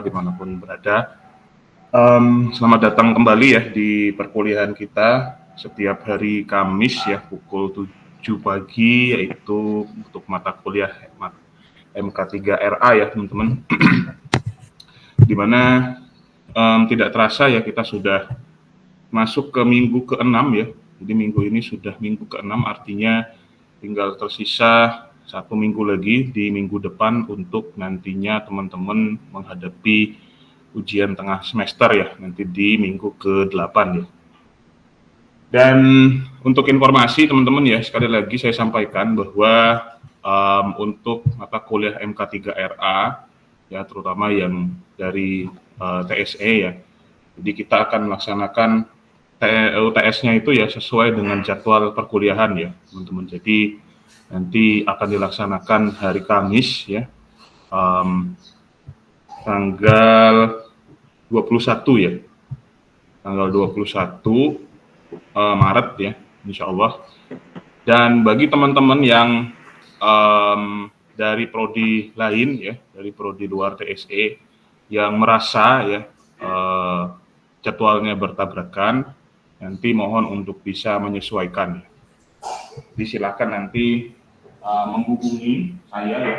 dimanapun berada. Selamat datang kembali ya di perkuliahan kita setiap hari Kamis ya pukul 7 pagi, yaitu untuk mata kuliah MK3RA ya teman-teman. Dimana tidak terasa ya kita sudah masuk ke minggu ke-6 ya. Jadi minggu ini sudah minggu ke-6, artinya tinggal tersisa 1 minggu lagi di minggu depan untuk nantinya teman-teman menghadapi ujian tengah semester ya, nanti di minggu ke-8 ya. Dan untuk informasi teman-teman ya, sekali lagi saya sampaikan bahwa untuk mata kuliah MK3RA ya, terutama yang dari TSE ya, jadi kita akan melaksanakan UTS-nya itu ya sesuai dengan jadwal perkuliahan ya teman-teman. Jadi nanti akan dilaksanakan hari Kamis ya, tanggal 21 ya, tanggal 21 Maret ya, insya Allah. Dan bagi teman-teman yang dari prodi lain ya, dari prodi luar TSE yang merasa ya jadwalnya bertabrakan, nanti mohon untuk bisa menyesuaikan. Jadi silakan nanti menghubungi saya ya,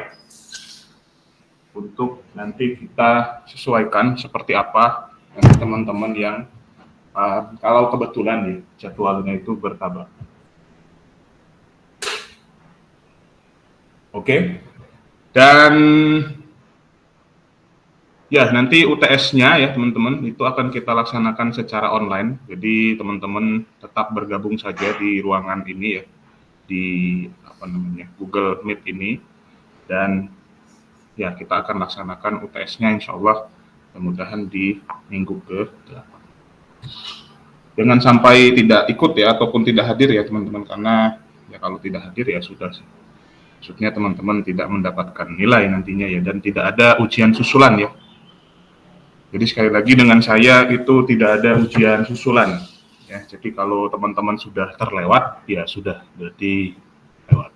untuk nanti kita sesuaikan seperti apa nanti teman-teman yang kalau kebetulan ya jadwalnya itu bertabrakan. Oke. Dan ya, nanti UTS-nya ya teman-teman itu akan kita laksanakan secara online. Jadi teman-teman tetap bergabung saja di ruangan ini ya, di Google Meet ini, dan ya kita akan laksanakan UTS-nya insya Allah mudah-mudahan di minggu ke-8. Jangan sampai tidak ikut ya ataupun tidak hadir ya teman-teman, karena ya kalau tidak hadir ya sudah, maksudnya teman-teman tidak mendapatkan nilai nantinya ya, dan tidak ada ujian susulan ya. Jadi sekali lagi dengan saya itu tidak ada ujian susulan ya. Jadi kalau teman-teman sudah terlewat ya sudah berarti lewat.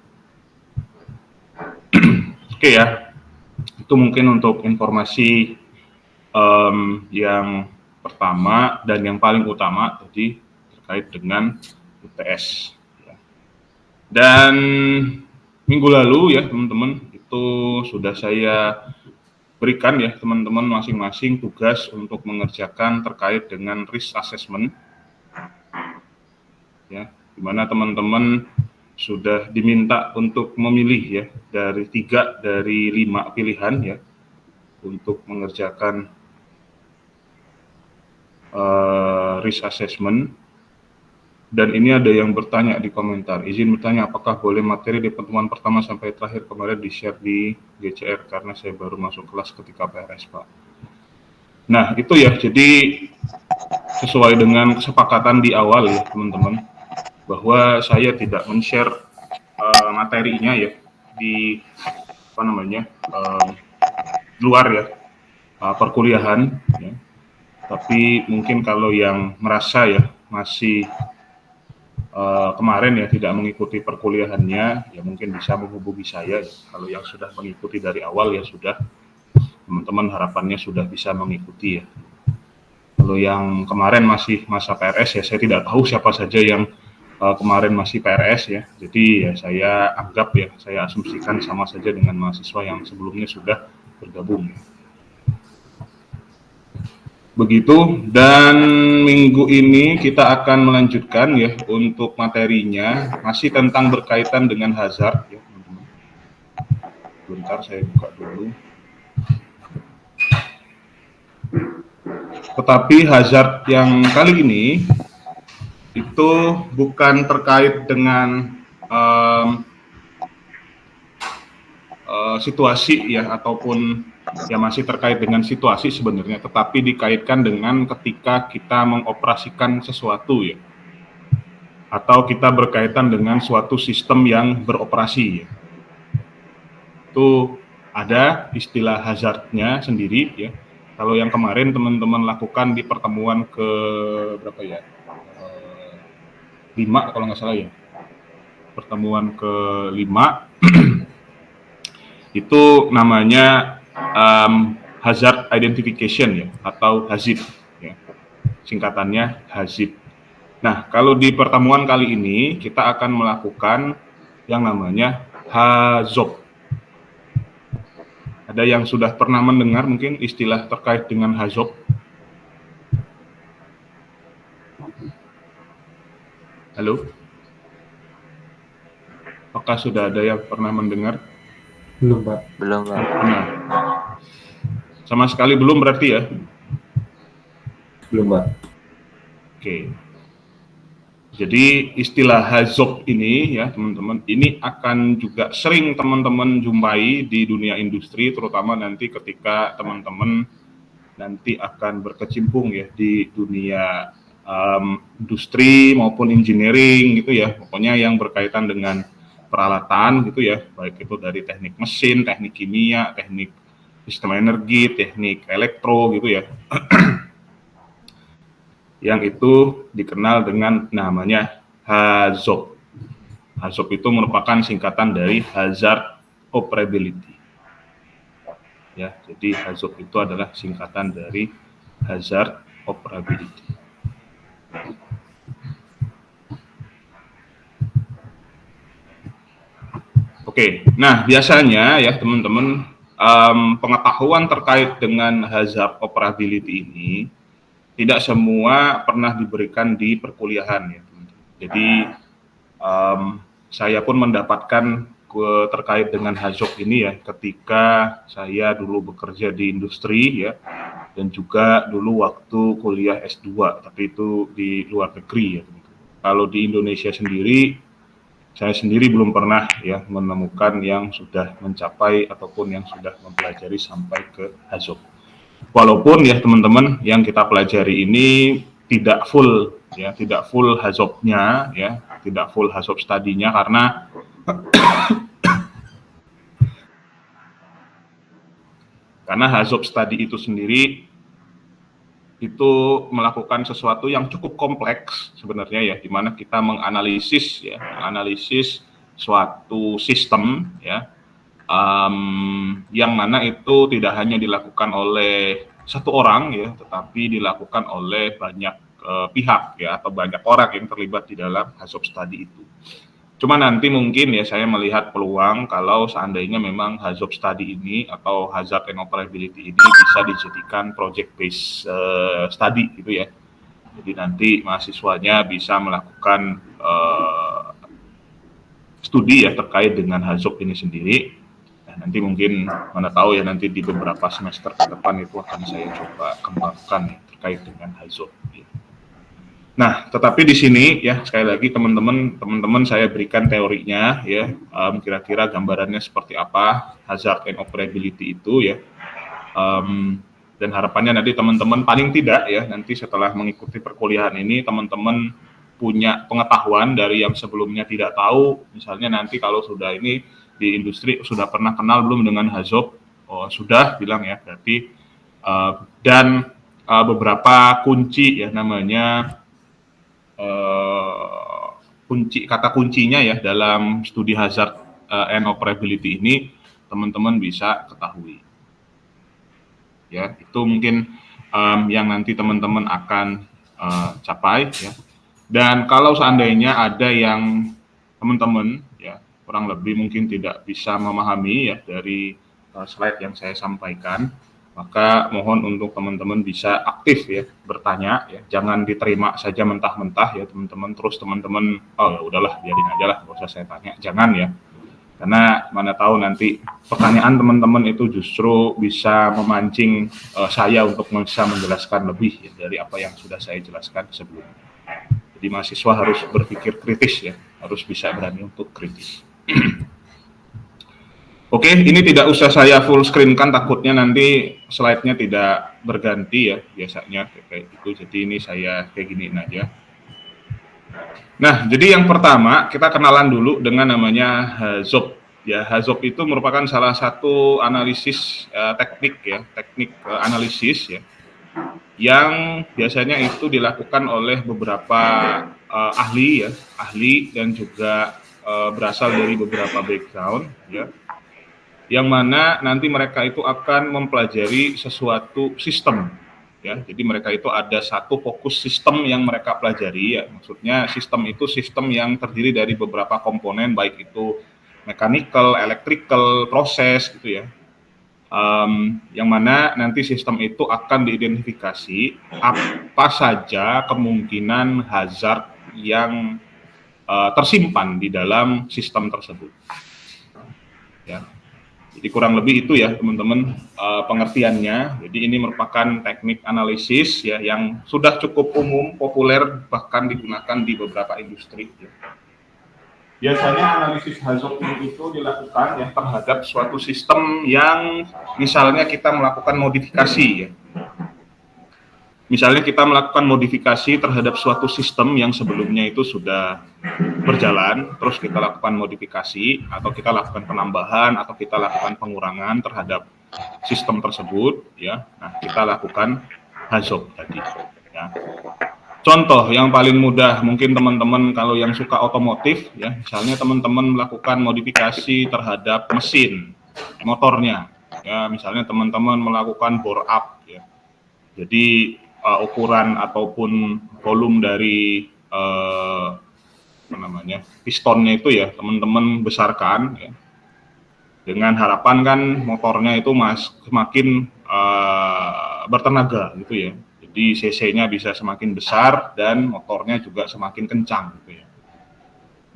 Oke ya, itu mungkin untuk informasi yang pertama dan yang paling utama tadi terkait dengan UTS. Dan minggu lalu ya teman-teman itu sudah saya berikan ya teman-teman masing-masing tugas untuk mengerjakan terkait dengan risk assessment ya, dimana teman-teman sudah diminta untuk memilih ya dari 3 dari 5 pilihan ya untuk mengerjakan risk assessment. Dan ini ada yang bertanya di komentar, izin bertanya apakah boleh materi di pertemuan pertama sampai terakhir kemarin di-share di GCR karena saya baru masuk kelas ketika PRS Pak. Nah itu ya, jadi sesuai dengan kesepakatan di awal ya teman-teman, bahwa saya tidak men-share materinya ya di luar ya perkuliahan ya. Tapi mungkin kalau yang merasa ya masih kemarin ya tidak mengikuti perkuliahannya ya mungkin bisa menghubungi saya ya. Kalau yang sudah mengikuti dari awal ya sudah, teman-teman harapannya sudah bisa mengikuti ya. Kalau yang kemarin masih masa PRS ya saya tidak tahu siapa saja yang kemarin masih PRS ya. Jadi ya saya anggap ya, saya asumsikan sama saja dengan mahasiswa yang sebelumnya sudah bergabung. Begitu, dan minggu ini kita akan melanjutkan ya untuk materinya masih tentang berkaitan dengan hazard ya teman-teman. Bentar saya buka dulu. Tetapi hazard yang kali ini itu bukan terkait dengan situasi ya ataupun ya masih terkait dengan situasi sebenarnya, tetapi dikaitkan dengan ketika kita mengoperasikan sesuatu ya, atau kita berkaitan dengan suatu sistem yang beroperasi ya. Itu ada istilah hazardnya sendiri ya. Kalau yang kemarin teman-teman lakukan di pertemuan ke berapa ya, 5 kalau nggak salah ya, pertemuan ke-5 itu namanya hazard identification ya, atau HAZIP ya. Singkatannya HAZIP. Nah, kalau di pertemuan kali ini kita akan melakukan yang namanya HAZOP. Ada yang sudah pernah mendengar mungkin istilah terkait dengan HAZOP? Halo? Apakah sudah ada yang pernah mendengar? Belum, Pak. Belum, Pak. Nah, sama sekali belum berarti ya? Belum, Pak. Oke. Jadi istilah HAZOP ini ya teman-teman, ini akan juga sering teman-teman jumpai di dunia industri, terutama nanti ketika teman-teman nanti akan berkecimpung ya di dunia industri maupun engineering gitu ya, pokoknya yang berkaitan dengan peralatan gitu ya, baik itu dari teknik mesin, teknik kimia, teknik sistem energi, teknik elektro gitu ya. Yang itu dikenal dengan namanya HAZOP. HAZOP itu merupakan singkatan dari Hazard Operability. Ya, jadi HAZOP itu adalah singkatan dari Hazard Operability. Oke, nah biasanya ya teman-teman, pengetahuan terkait dengan Hazard Operability ini tidak semua pernah diberikan di perkuliahan ya. Jadi saya pun mendapatkan terkait dengan HAZOP ini ya ketika saya dulu bekerja di industri ya, dan juga dulu waktu kuliah S2, tapi itu di luar negeri ya. Kalau di Indonesia sendiri, saya sendiri belum pernah ya menemukan yang sudah mencapai ataupun yang sudah mempelajari sampai ke HAZOP. Walaupun ya teman-teman yang kita pelajari ini tidak full ya, tidak full HAZOP-nya ya, tidak full HAZOP study-nya karena HAZOP study itu sendiri itu melakukan sesuatu yang cukup kompleks sebenarnya ya, di mana kita menganalisis suatu sistem ya, yang mana itu tidak hanya dilakukan oleh satu orang ya, tetapi dilakukan oleh banyak pihak ya, atau banyak orang yang terlibat di dalam HAZOP study itu. Cuma nanti mungkin ya saya melihat peluang kalau seandainya memang HAZOP study ini atau Hazard and Operability ini bisa dijadikan project based study gitu ya. Jadi nanti mahasiswanya bisa melakukan studi ya terkait dengan HAZOP ini sendiri. Nah, nanti mungkin mana tahu ya nanti di beberapa semester ke depan itu akan saya coba kembangkan ya, terkait dengan HAZOP. Ya. Nah, tetapi di sini ya sekali lagi teman-teman saya berikan teorinya ya, kira-kira gambarannya seperti apa Hazard and Operability itu ya, dan harapannya nanti teman-teman paling tidak ya nanti setelah mengikuti perkuliahan ini teman-teman punya pengetahuan dari yang sebelumnya tidak tahu. Misalnya nanti kalau sudah ini di industri sudah pernah kenal belum dengan HAZOP? Oh sudah bilang ya, berarti dan beberapa kunci ya namanya kata kuncinya ya dalam studi Hazard and Operability ini teman-teman bisa ketahui. Ya, itu mungkin yang nanti teman-teman akan capai ya. Dan kalau seandainya ada yang teman-teman ya kurang lebih mungkin tidak bisa memahami ya dari slide yang saya sampaikan, maka mohon untuk teman-teman bisa aktif ya bertanya ya, jangan diterima saja mentah-mentah ya teman-teman, terus teman-teman oh ya udahlah biarin aja lah nggak usah saya tanya, jangan ya, karena mana tahu nanti pertanyaan teman-teman itu justru bisa memancing saya untuk bisa menjelaskan lebih ya, dari apa yang sudah saya jelaskan sebelumnya. Jadi mahasiswa harus berpikir kritis ya, harus bisa berani untuk kritis. Oke, ini tidak usah saya full screen kan, takutnya nanti slide-nya tidak berganti ya, biasanya kayak gitu. Jadi ini saya kayak giniin aja. Nah, jadi yang pertama kita kenalan dulu dengan namanya HAZOP. Ya, HAZOP itu merupakan salah satu analisis teknik ya, teknik analisis ya, yang biasanya itu dilakukan oleh beberapa ahli dan juga berasal dari beberapa background ya. yang mana nanti mereka itu akan mempelajari sesuatu sistem, ya. Jadi mereka itu ada satu fokus sistem yang mereka pelajari, ya. Maksudnya sistem itu sistem yang terdiri dari beberapa komponen, baik itu mechanical, electrical, proses, gitu ya. Yang mana nanti sistem itu akan diidentifikasi apa saja kemungkinan hazard yang tersimpan di dalam sistem tersebut. Ya. Jadi kurang lebih itu ya teman-teman pengertiannya. Jadi ini merupakan teknik analisis ya yang sudah cukup umum, populer, bahkan digunakan di beberapa industri. Ya. Biasanya analisis hazard itu dilakukan ya terhadap suatu sistem yang misalnya kita melakukan modifikasi ya. Misalnya kita melakukan modifikasi terhadap suatu sistem yang sebelumnya itu sudah berjalan, terus kita lakukan modifikasi, atau kita lakukan penambahan, atau kita lakukan pengurangan terhadap sistem tersebut, ya. Nah, kita lakukan hazard tadi, ya. Contoh yang paling mudah, mungkin teman-teman kalau yang suka otomotif, ya, misalnya teman-teman melakukan modifikasi terhadap mesin motornya, ya, misalnya teman-teman melakukan bore up, ya. Jadi ukuran ataupun volume dari pistonnya itu ya teman-teman besarkan ya, dengan harapan kan motornya itu semakin bertenaga gitu ya, jadi cc-nya bisa semakin besar dan motornya juga semakin kencang gitu ya.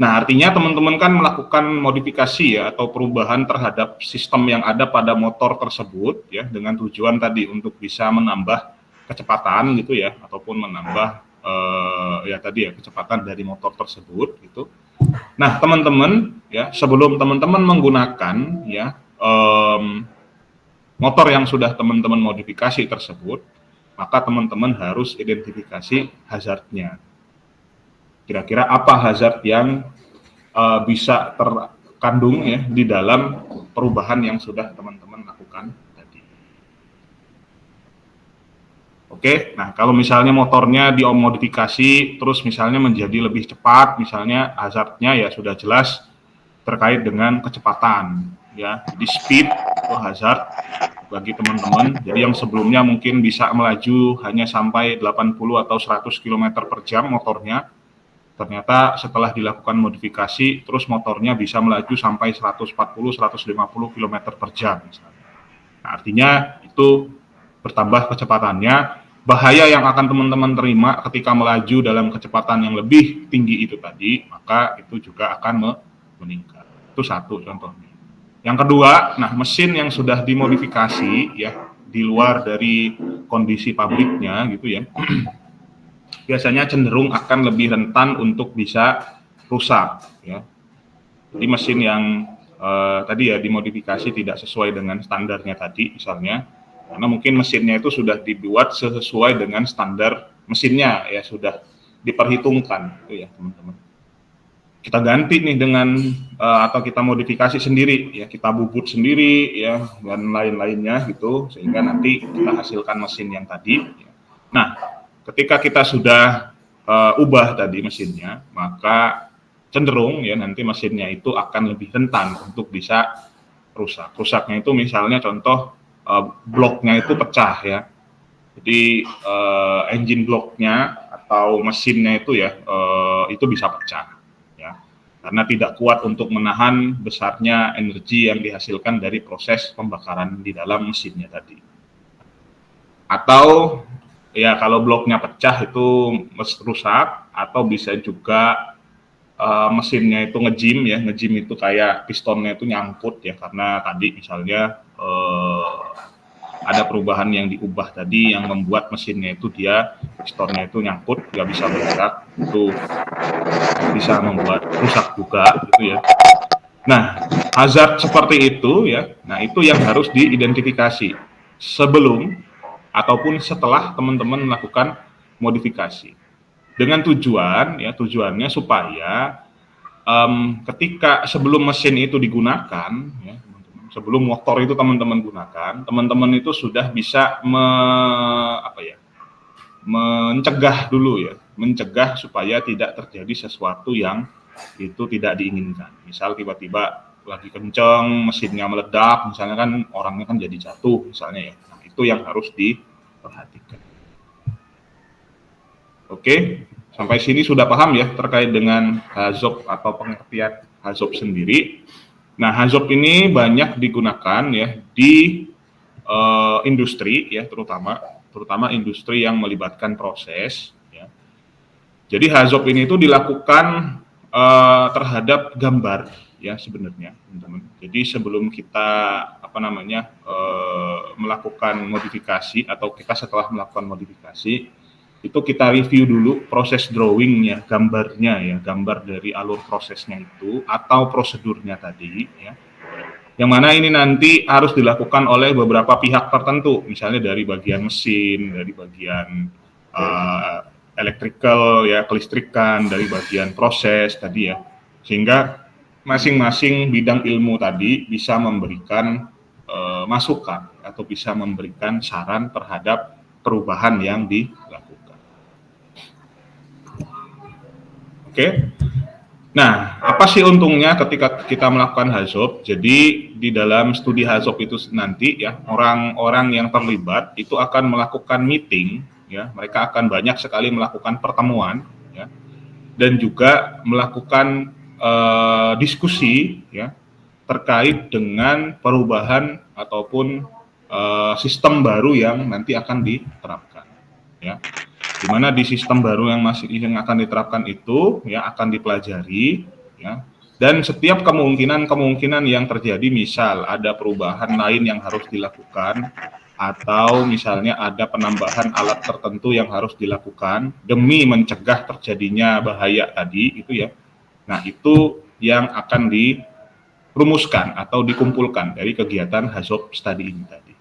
Nah, artinya teman-teman kan melakukan modifikasi ya atau perubahan terhadap sistem yang ada pada motor tersebut ya, dengan tujuan tadi untuk bisa menambah kecepatan gitu ya, ataupun menambah kecepatan dari motor tersebut gitu. Nah, teman-teman ya, sebelum teman-teman menggunakan ya motor yang sudah teman-teman modifikasi tersebut, maka teman-teman harus identifikasi hazardnya. Kira-kira apa hazard yang bisa terkandung ya di dalam perubahan yang sudah teman-teman lakukan tadi. Oke, nah kalau misalnya motornya dimodifikasi terus misalnya menjadi lebih cepat, misalnya hazardnya ya sudah jelas terkait dengan kecepatan ya. Jadi speed itu hazard bagi teman-teman. Jadi yang sebelumnya mungkin bisa melaju hanya sampai 80 atau 100 km per jam motornya, ternyata setelah dilakukan modifikasi terus motornya bisa melaju sampai 140-150 km per jam misalnya. Nah, artinya itu bertambah kecepatannya, bahaya yang akan teman-teman terima ketika melaju dalam kecepatan yang lebih tinggi itu tadi, maka itu juga akan meningkat. Itu satu contohnya. Yang kedua, nah mesin yang sudah dimodifikasi ya di luar dari kondisi pabriknya gitu ya, biasanya cenderung akan lebih rentan untuk bisa rusak ya. Jadi mesin yang tadi ya dimodifikasi tidak sesuai dengan standarnya tadi misalnya, karena mungkin mesinnya itu sudah dibuat sesuai dengan standar mesinnya ya, sudah diperhitungkan itu ya teman-teman. Kita ganti nih dengan atau kita modifikasi sendiri ya, kita bubut sendiri ya dan lain-lainnya gitu, sehingga nanti kita hasilkan mesin yang tadi ya. Nah, ketika kita sudah ubah tadi mesinnya, maka cenderung ya nanti mesinnya itu akan lebih rentan untuk bisa rusak. Rusaknya itu misalnya contoh bloknya itu pecah ya. Jadi engine bloknya atau mesinnya itu ya itu bisa pecah ya. Karena tidak kuat untuk menahan besarnya energi yang dihasilkan dari proses pembakaran di dalam mesinnya tadi. Atau ya kalau bloknya pecah itu rusak, atau bisa juga mesinnya itu ngejim ya, ngejim itu kayak pistonnya itu nyangkut ya, karena tadi misalnya ada perubahan yang diubah tadi yang membuat mesinnya itu dia pistonnya itu nyangkut, nggak bisa bergerak, itu bisa membuat rusak juga gitu ya. Nah, hazard seperti itu ya, nah itu yang harus diidentifikasi sebelum ataupun setelah teman-teman melakukan modifikasi, dengan tujuannya supaya ketika sebelum mesin itu digunakan ya, sebelum motor itu teman-teman gunakan, teman-teman itu sudah bisa mencegah dulu ya, mencegah supaya tidak terjadi sesuatu yang itu tidak diinginkan. Misal tiba-tiba lagi kenceng, mesinnya meledak, misalnya kan orangnya kan jadi jatuh misalnya ya. Nah, itu yang harus diperhatikan. Oke, sampai sini sudah paham ya terkait dengan HAZOP atau pengertian HAZOP sendiri. Nah, HAZOP ini banyak digunakan ya di industri ya, terutama industri yang melibatkan proses ya. Jadi HAZOP ini itu dilakukan terhadap gambar ya sebenarnya, teman-teman. Jadi sebelum kita melakukan modifikasi atau kita setelah melakukan modifikasi itu kita review dulu proses drawingnya, gambarnya ya, gambar dari alur prosesnya itu atau prosedurnya tadi ya. Yang mana ini nanti harus dilakukan oleh beberapa pihak tertentu, misalnya dari bagian mesin, dari bagian electrical ya, kelistrikan, dari bagian proses tadi ya, sehingga masing-masing bidang ilmu tadi bisa memberikan masukan atau bisa memberikan saran terhadap perubahan yang dilakukan. Oke. Nah, apa sih untungnya ketika kita melakukan HAZOP? Jadi di dalam studi HAZOP itu nanti ya, orang-orang yang terlibat itu akan melakukan meeting ya, mereka akan banyak sekali melakukan pertemuan ya, dan juga melakukan diskusi ya terkait dengan perubahan ataupun sistem baru yang nanti akan diterapkan ya. Di mana di sistem baru yang akan diterapkan itu ya akan dipelajari ya, dan setiap kemungkinan yang terjadi, misal ada perubahan lain yang harus dilakukan atau misalnya ada penambahan alat tertentu yang harus dilakukan demi mencegah terjadinya bahaya tadi itu ya. Nah, itu yang akan dirumuskan atau dikumpulkan dari kegiatan HAZOP study ini tadi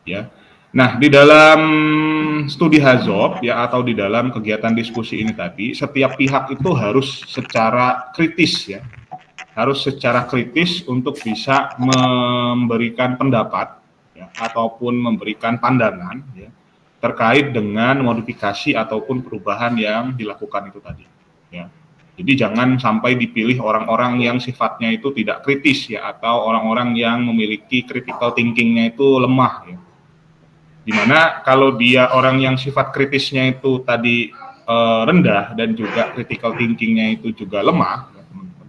ya. Nah, di dalam studi HAZOP ya atau di dalam kegiatan diskusi ini tadi, setiap pihak itu harus secara kritis ya, harus secara kritis untuk bisa memberikan pendapat ya, ataupun memberikan pandangan ya, terkait dengan modifikasi ataupun perubahan yang dilakukan itu tadi ya. Jadi jangan sampai dipilih orang-orang yang sifatnya itu tidak kritis ya, atau orang-orang yang memiliki critical thinking-nya itu lemah ya. Dimana kalau dia orang yang sifat kritisnya itu tadi rendah dan juga critical thinking-nya itu juga lemah,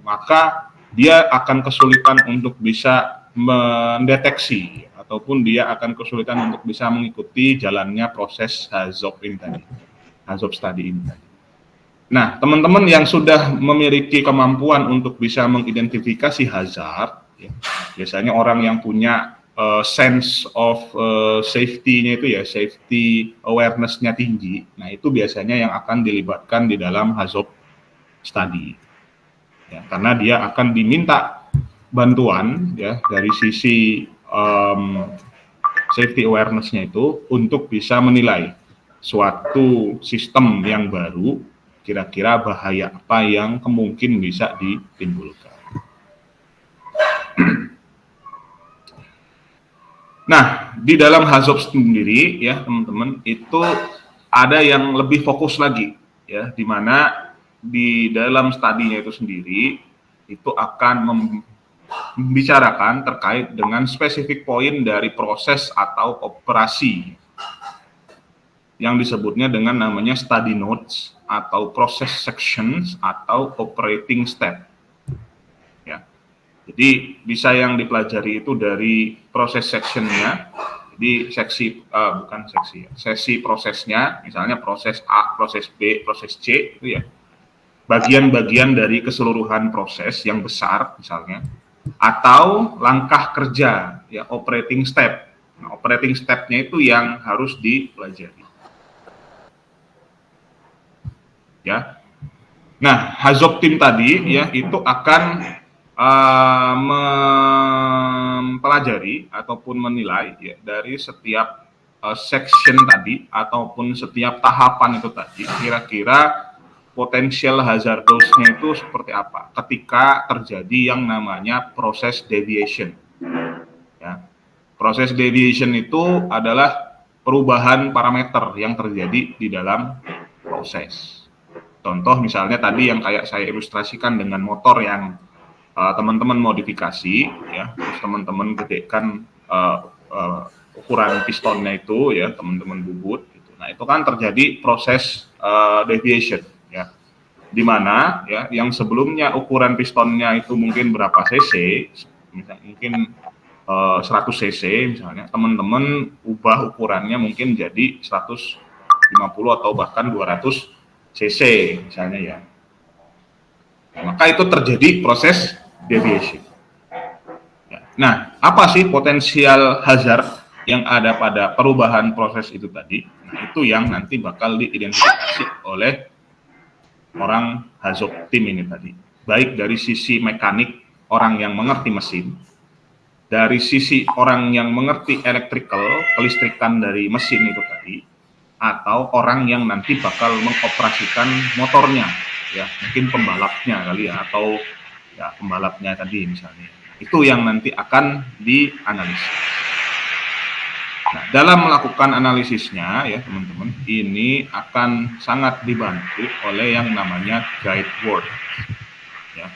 maka dia akan kesulitan untuk bisa mendeteksi ataupun dia akan kesulitan untuk bisa mengikuti jalannya proses HAZOP ini tadi, HAZOP study ini tadi. Nah, teman-teman yang sudah memiliki kemampuan untuk bisa mengidentifikasi hazard, ya, biasanya orang yang punya sense of safety-nya itu ya, safety awareness-nya tinggi. Nah, itu biasanya yang akan dilibatkan di dalam HAZOP study. Ya, karena dia akan diminta bantuan ya dari sisi safety awareness-nya itu untuk bisa menilai suatu sistem yang baru, kira-kira bahaya apa yang kemungkin bisa ditimbulkan. Nah, di dalam HAZOP sendiri ya teman-teman, itu ada yang lebih fokus lagi ya, di mana di dalam studinya itu sendiri itu akan membicarakan terkait dengan spesifik poin dari proses atau operasi yang disebutnya dengan namanya study notes atau process sections atau operating step. Jadi bisa yang dipelajari itu dari proses sectionnya, jadi sesi prosesnya, misalnya proses A, proses B, proses C, itu ya, bagian-bagian dari keseluruhan proses yang besar misalnya, atau langkah kerja, ya operating step. Nah, operating step-nya itu yang harus dipelajari. Ya. Nah, HAZOP tim tadi ya itu akan mempelajari ataupun menilai ya, dari setiap section tadi ataupun setiap tahapan itu tadi, kira-kira potensial hazardous-nya itu seperti apa ketika terjadi yang namanya proses deviation. Ya. Proses deviation itu adalah perubahan parameter yang terjadi di dalam proses. Contoh misalnya tadi yang kayak saya ilustrasikan dengan motor yang teman-teman modifikasi, ya, terus teman-teman gedekan ukuran pistonnya itu, ya, teman-teman bubut. Gitu. Nah, itu kan terjadi proses deviation, ya, di mana ya yang sebelumnya ukuran pistonnya itu mungkin berapa cc, misalnya mungkin 100 cc misalnya, teman-teman ubah ukurannya mungkin jadi 150 atau bahkan 200 cc misalnya ya. Maka itu terjadi proses deviation. Nah, apa sih potensial hazard yang ada pada perubahan proses itu tadi? Nah, itu yang nanti bakal diidentifikasi oleh orang HAZOP tim ini tadi. Baik dari sisi mekanik, orang yang mengerti mesin, dari sisi orang yang mengerti electrical, kelistrikan dari mesin itu tadi, atau orang yang nanti bakal mengoperasikan motornya, ya mungkin pembalapnya kali ya, atau ya pembalapnya tadi misalnya. Itu yang nanti akan dianalisis. Nah, dalam melakukan analisisnya ya teman-teman, ini akan sangat dibantu oleh yang namanya guide word. Ya.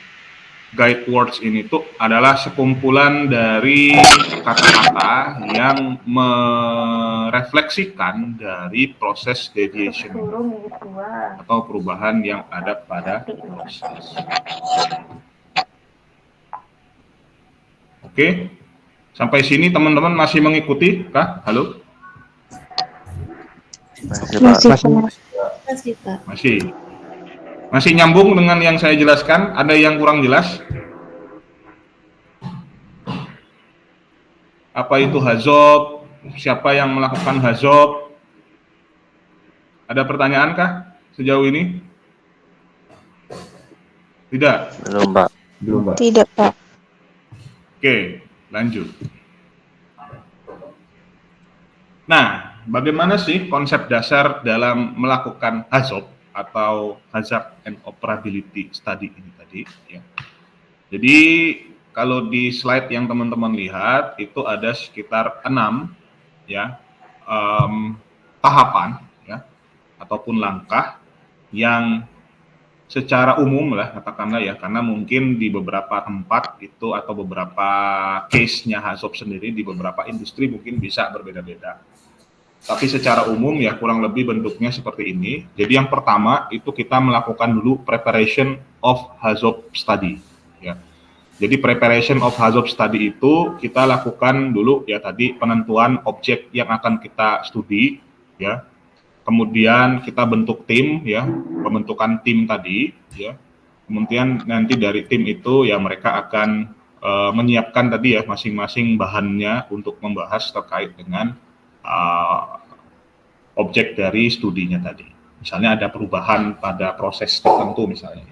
Guide words ini tuh adalah sekumpulan dari kata-kata yang merefleksikan dari proses deviation atau perubahan yang ada pada proses. Oke, sampai sini teman-teman masih mengikuti kah? Halo? Masih, Pak. Masih nyambung dengan yang saya jelaskan? Ada yang kurang jelas? Apa itu HAZOP? Siapa yang melakukan HAZOP? Ada pertanyaan kah sejauh ini? Tidak? Belum, Pak. Belum, Pak. Tidak, Pak. Oke, lanjut. Nah, bagaimana sih konsep dasar dalam melakukan HAZOP atau Hazard and Operability Study ini tadi? Ya. Jadi, kalau di slide yang teman-teman lihat, itu ada sekitar 6 ya, tahapan ya, ataupun langkah yang secara umum lah katakanlah ya, karena mungkin di beberapa tempat itu atau beberapa case-nya HAZOP sendiri di beberapa industri mungkin bisa berbeda-beda. Tapi secara umum ya kurang lebih bentuknya seperti ini. Jadi yang pertama itu kita melakukan dulu preparation of HAZOP study. Ya. Jadi preparation of HAZOP study itu kita lakukan dulu ya tadi penentuan objek yang akan kita studi ya. Kemudian kita bentuk tim ya, pembentukan tim tadi ya. Kemudian nanti dari tim itu ya mereka akan menyiapkan tadi ya masing-masing bahannya untuk membahas terkait dengan objek dari studinya tadi. Misalnya ada perubahan pada proses tertentu misalnya.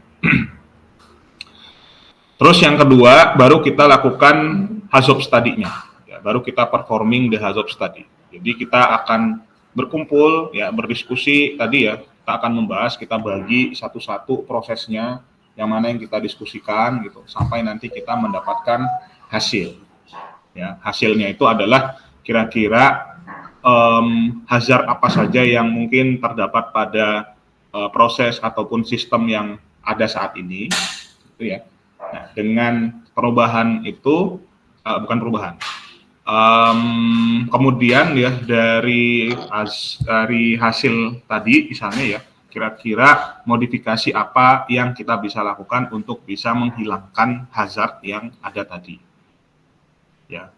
Terus yang kedua baru kita lakukan HAZOP study-nya. Ya, baru kita performing the HAZOP study. Jadi kita akan berkumpul ya berdiskusi tadi ya, kita akan membahas, kita bagi satu-satu prosesnya yang mana yang kita diskusikan gitu sampai nanti kita mendapatkan hasil. Ya, hasilnya itu adalah kira-kira hazard apa saja yang mungkin terdapat pada proses ataupun sistem yang ada saat ini, gitu ya. Nah, dengan perubahan itu bukan perubahan. Kemudian ya dari hasil tadi misalnya ya, kira-kira modifikasi apa yang kita bisa lakukan untuk bisa menghilangkan hazard yang ada tadi. Ya.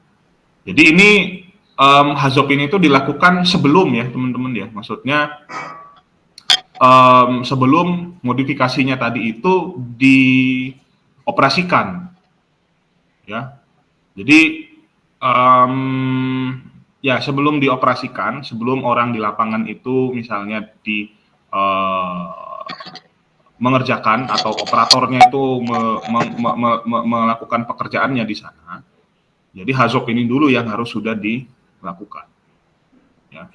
Jadi ini HAZOP ini itu dilakukan sebelum ya teman-teman ya, maksudnya sebelum modifikasinya tadi itu dioperasikan ya. Jadi ya sebelum dioperasikan, sebelum orang di lapangan itu misalnya mengerjakan atau operatornya itu melakukan pekerjaannya di sana. Jadi HAZOP ini dulu yang harus sudah dilakukan. Ya.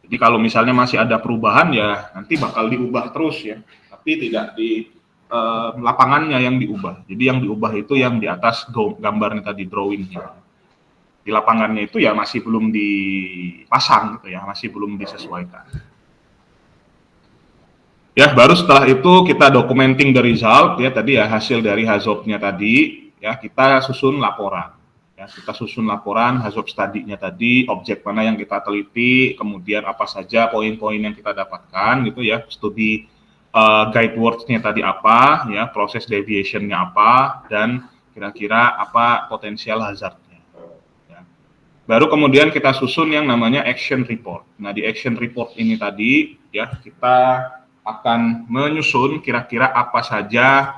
Jadi kalau misalnya masih ada perubahan ya nanti bakal diubah terus ya, tapi tidak di lapangannya yang diubah. Jadi yang diubah itu yang di atas gambarnya tadi, drawingnya. Di lapangannya itu ya masih belum dipasang gitu ya, masih belum disesuaikan. Ya, baru setelah itu kita documenting the result ya, tadi ya hasil dari HAZOP-nya tadi ya, kita susun laporan. Ya, kita susun laporan HAZOP study-nya tadi, objek mana yang kita teliti, kemudian apa saja poin-poin yang kita dapatkan gitu ya, studi guide words-nya tadi apa ya, proses deviation-nya apa, dan kira-kira apa potensial hazard-nya. Ya. Baru kemudian kita susun yang namanya action report. Nah, di action report ini tadi ya, kita akan menyusun kira-kira apa saja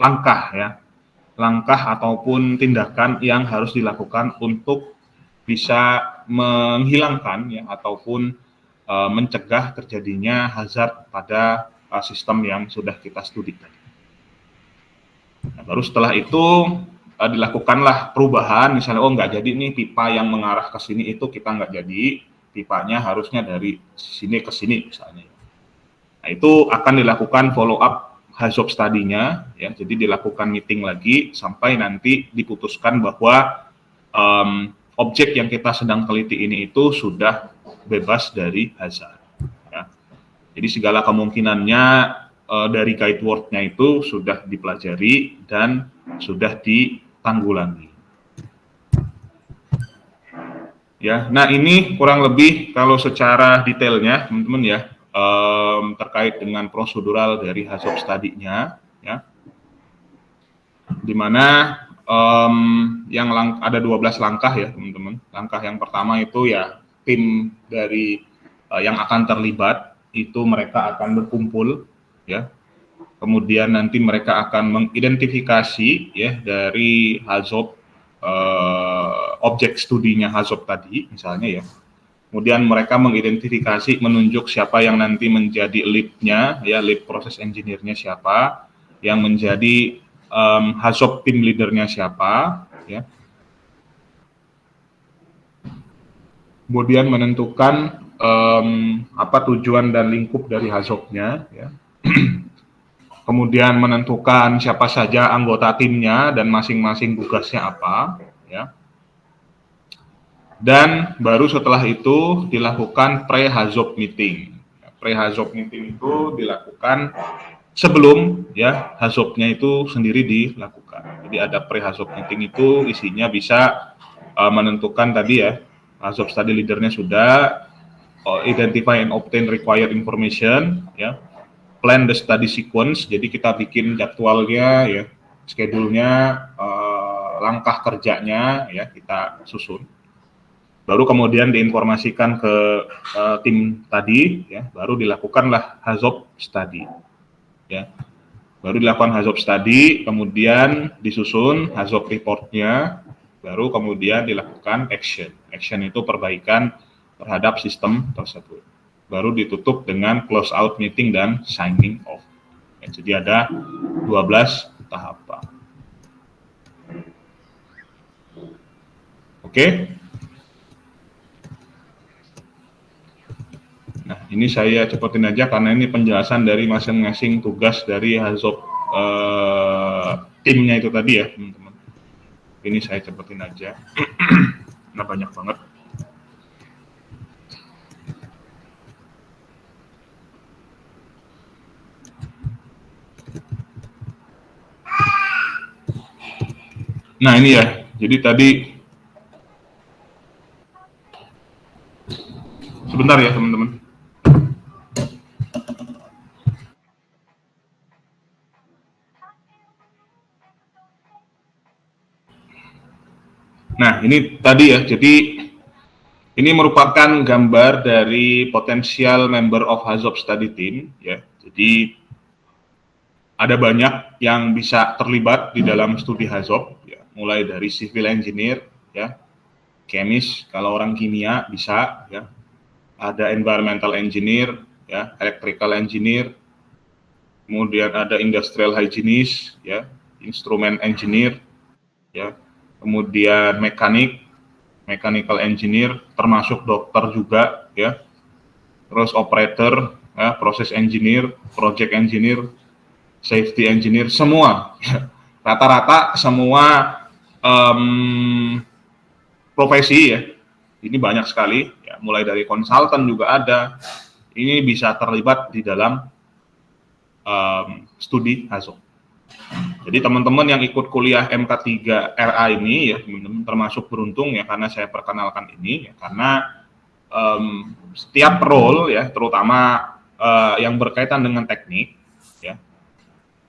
langkah ataupun tindakan yang harus dilakukan untuk bisa menghilangkan ya ataupun mencegah terjadinya hazard pada sistem yang sudah kita studi tadi. Nah, baru setelah itu dilakukanlah perubahan, misalnya nggak jadi nih pipa yang mengarah ke sini itu kita nggak jadi, pipanya harusnya dari sini ke sini misalnya. Nah, itu akan dilakukan follow up HAZOP study-nya ya, jadi dilakukan meeting lagi sampai nanti diputuskan bahwa objek yang kita sedang teliti ini itu sudah bebas dari hazard. Ya. Jadi segala kemungkinannya dari guide word-nya itu sudah dipelajari dan sudah ditanggulangi. Ya, nah ini kurang lebih kalau secara detailnya teman-teman ya, terkait dengan prosedural dari HAZOP study-nya ya, dimana yang ada 12 langkah ya teman-teman. Langkah yang pertama itu ya tim dari yang akan terlibat itu mereka akan berkumpul ya, kemudian nanti mereka akan mengidentifikasi ya dari HAZOP objek studinya HAZOP tadi misalnya ya. Kemudian mereka mengidentifikasi, menunjuk siapa yang nanti menjadi lead-nya, ya lead proses engineer-nya siapa, yang menjadi HAZOP team leader-nya siapa, ya. Kemudian menentukan apa tujuan dan lingkup dari HAZOP-nya, ya. Kemudian menentukan siapa saja anggota timnya dan masing-masing tugasnya apa, ya. Dan baru setelah itu dilakukan pre-HAZOP meeting. Pre-HAZOP meeting itu dilakukan sebelum ya HAZOP-nya itu sendiri dilakukan. Jadi ada pre-HAZOP meeting itu isinya bisa menentukan tadi ya, HAZOP study leader-nya sudah, identify and obtain required information, ya, plan the study sequence. Jadi kita bikin jadwalnya ya, schedule-nya, langkah kerjanya ya kita susun. Baru kemudian diinformasikan ke tim tadi, ya, baru dilakukanlah HAZOP study, ya. Baru dilakukan HAZOP study, kemudian disusun HAZOP report-nya, baru kemudian dilakukan action. Action itu perbaikan terhadap sistem tersebut. Baru ditutup dengan close out meeting dan signing off. Ya, jadi ada 12 tahapan. Oke. Nah, ini saya cepetin aja karena ini penjelasan dari masing-masing tugas dari HAZOP timnya itu tadi ya, teman-teman. Ini saya cepetin aja. Nah, banyak banget. Nah, ini ya. Jadi tadi sebentar ya, teman-teman. Nah, ini tadi ya, jadi ini merupakan gambar dari potensial member of HAZOP study team, ya. Jadi ada banyak yang bisa terlibat di dalam studi HAZOP, ya. Mulai dari civil engineer, ya, chemist, kalau orang kimia bisa, ya. Ada environmental engineer, ya, electrical engineer, kemudian ada industrial hygienist, ya, instrument engineer, ya. Kemudian mechanical engineer, termasuk dokter juga, ya, terus operator, ya, process engineer, project engineer, safety engineer, semua, rata-rata semua profesi ya, ini banyak sekali, ya, mulai dari konsultan juga ada, ini bisa terlibat di dalam studi HAZOP. Jadi teman-teman yang ikut kuliah MK3 RA ini ya teman-teman termasuk beruntung ya, karena saya perkenalkan ini ya, karena setiap role ya, terutama yang berkaitan dengan teknik ya,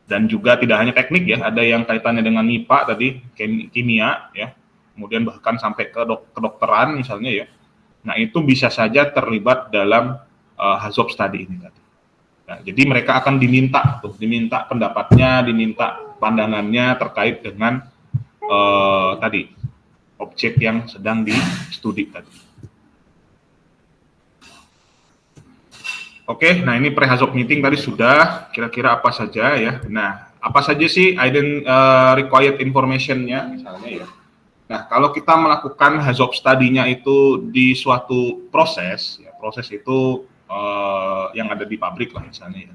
dan juga tidak hanya teknik ya, ada yang kaitannya dengan MIPA tadi, kimia ya, kemudian bahkan sampai ke kedokteran misalnya ya. Nah itu bisa saja terlibat dalam HAZOP study ini tadi. Nah, jadi mereka akan diminta pendapatnya, diminta pandangannya terkait dengan tadi objek yang sedang di-studi tadi. Oke, nah ini pre-HAZOP meeting tadi sudah, kira-kira apa saja ya. Nah, apa saja sih required information-nya misalnya ya. Nah, kalau kita melakukan HAZOP study-nya itu di suatu proses, ya, proses itu yang ada di pabrik lah misalnya ya.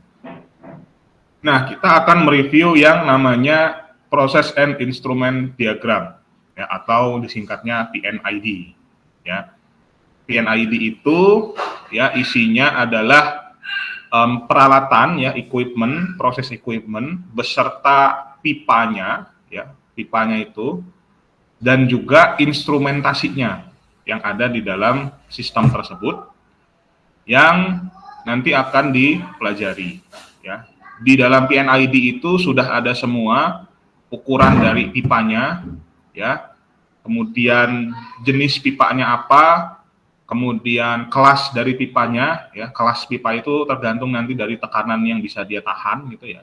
Nah, kita akan mereview yang namanya Process and Instrument Diagram ya, atau disingkatnya PNID ya. PNID itu ya isinya adalah peralatan ya, equipment, proses equipment beserta pipanya ya, pipanya itu, dan juga instrumentasinya yang ada di dalam sistem tersebut yang nanti akan dipelajari ya. Di dalam PNID itu sudah ada semua ukuran dari pipanya ya, kemudian jenis pipanya apa, kemudian kelas dari pipanya ya, kelas pipa itu tergantung nanti dari tekanan yang bisa dia tahan gitu ya.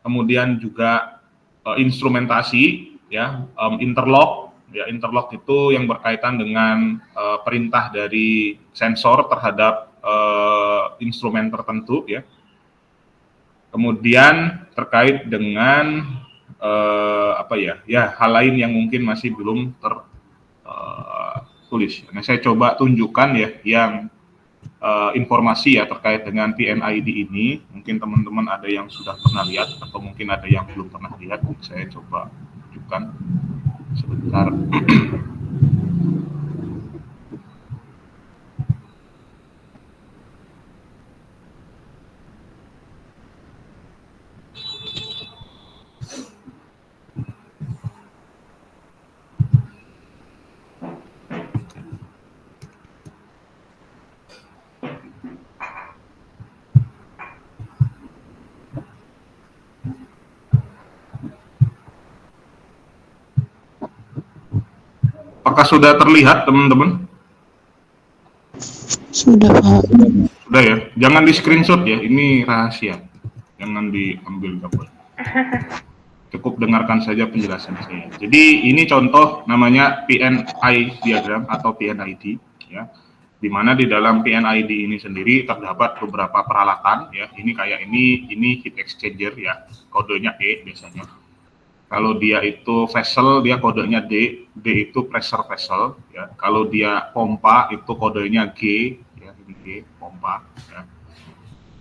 Kemudian juga instrumentasi ya, interlock ya, interlock itu yang berkaitan dengan perintah dari sensor terhadap instrumen tertentu ya. Kemudian terkait dengan apa ya, hal lain yang mungkin masih belum tertulis. Nah, saya coba tunjukkan ya yang informasi ya terkait dengan PNID ini. Mungkin teman-teman ada yang sudah pernah lihat atau mungkin ada yang belum pernah lihat. Saya coba tunjukkan sebentar. Apakah sudah terlihat teman-teman? Sudah, Pak. Sudah ya, jangan di screenshot ya, ini rahasia, jangan diambil gambar. Cukup dengarkan saja penjelasan saya. Jadi ini contoh namanya PNI diagram atau PNID ya, di mana di dalam PNID ini sendiri terdapat beberapa peralatan ya. Ini kayak ini heat exchanger ya, kodenya E biasanya. Kalau dia itu vessel, dia kodenya D. D itu pressure vessel ya. Kalau dia pompa itu kodenya G ya, ini G pompa ya.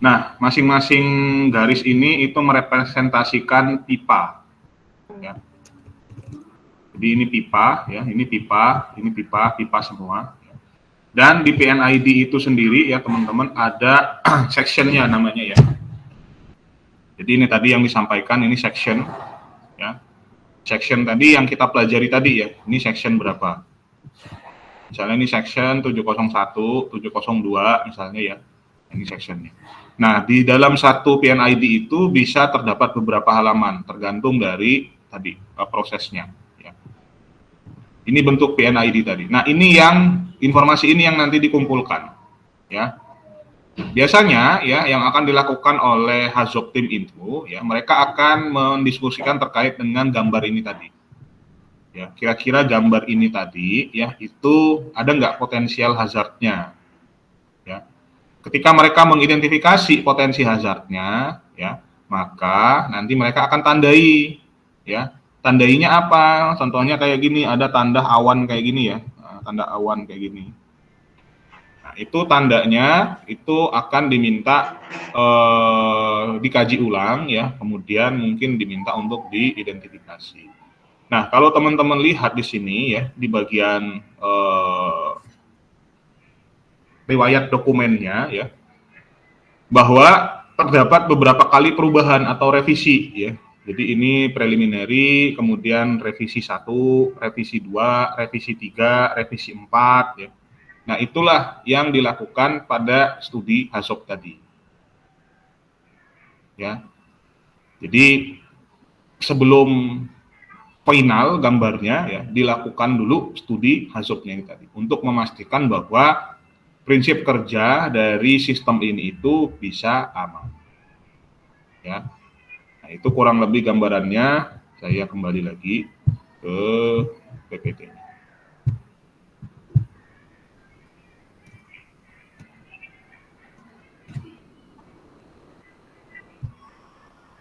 Nah, masing-masing garis ini itu merepresentasikan pipa ya. Jadi ini pipa ya, ini pipa, pipa semua. Dan di PNID itu sendiri ya teman-teman ada sectionnya namanya ya. Jadi ini tadi yang disampaikan, ini section ya. Section tadi yang kita pelajari tadi ya, ini section berapa? Misalnya ini section 701, 702 misalnya ya, ini sectionnya. Nah, di dalam satu PNID itu bisa terdapat beberapa halaman, tergantung dari tadi prosesnya. Ya. Ini bentuk PNID tadi. Nah, ini yang informasi ini yang nanti dikumpulkan, ya. Biasanya ya yang akan dilakukan oleh HAZOP tim itu ya, mereka akan mendiskusikan terkait dengan gambar ini tadi. Ya, kira-kira gambar ini tadi ya itu ada nggak potensial hazardnya? Ya. Ketika mereka mengidentifikasi potensi hazardnya ya, maka nanti mereka akan tandai ya. Tandainya apa? Contohnya kayak gini, ada tanda awan kayak gini ya. Tanda awan kayak gini. Nah, itu tandanya itu akan diminta dikaji ulang ya, kemudian mungkin diminta untuk diidentifikasi. Nah, kalau teman-teman lihat di sini ya, di bagian riwayat dokumennya ya, bahwa terdapat beberapa kali perubahan atau revisi ya. Jadi ini preliminary, kemudian revisi 1, revisi 2, revisi 3, revisi 4 ya. Nah, itulah yang dilakukan pada studi HAZOP tadi. Ya. Jadi sebelum final gambarnya ya, dilakukan dulu studi HAZOP-nya ini tadi untuk memastikan bahwa prinsip kerja dari sistem ini itu bisa aman. Ya. Nah, itu kurang lebih gambarannya. Saya kembali lagi ke PPT.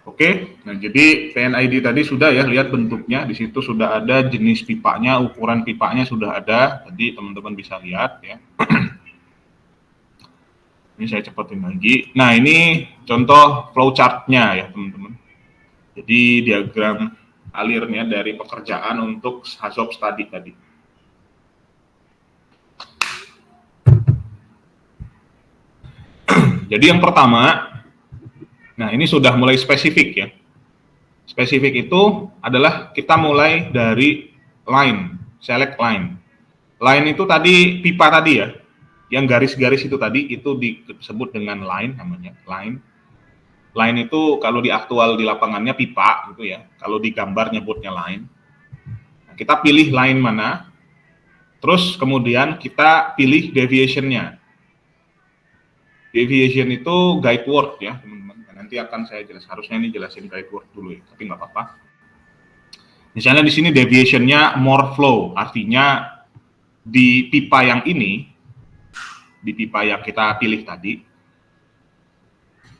Oke, nah jadi PNID tadi sudah ya, lihat bentuknya, di situ sudah ada jenis pipanya, ukuran pipanya sudah ada, tadi teman-teman bisa lihat ya. Ini saya cepetin lagi. Nah ini contoh flowchart-nya ya teman-teman. Jadi diagram alirnya dari pekerjaan untuk HAZOP study tadi. Jadi yang pertama, nah ini sudah mulai spesifik ya. Spesifik itu adalah kita mulai dari line, select line. Line itu tadi pipa tadi ya, yang garis-garis itu tadi itu disebut dengan line namanya, line. Line itu kalau di aktual di lapangannya pipa gitu ya, kalau di gambar nyebutnya line. Nah, kita pilih line mana, terus kemudian kita pilih deviation-nya. Deviation itu guide word ya teman-teman. Nanti akan saya jelas, harusnya ini jelasin guide word dulu ya, tapi nggak apa-apa. Misalnya di sini deviation-nya more flow, artinya di pipa yang ini, di pipa yang kita pilih tadi,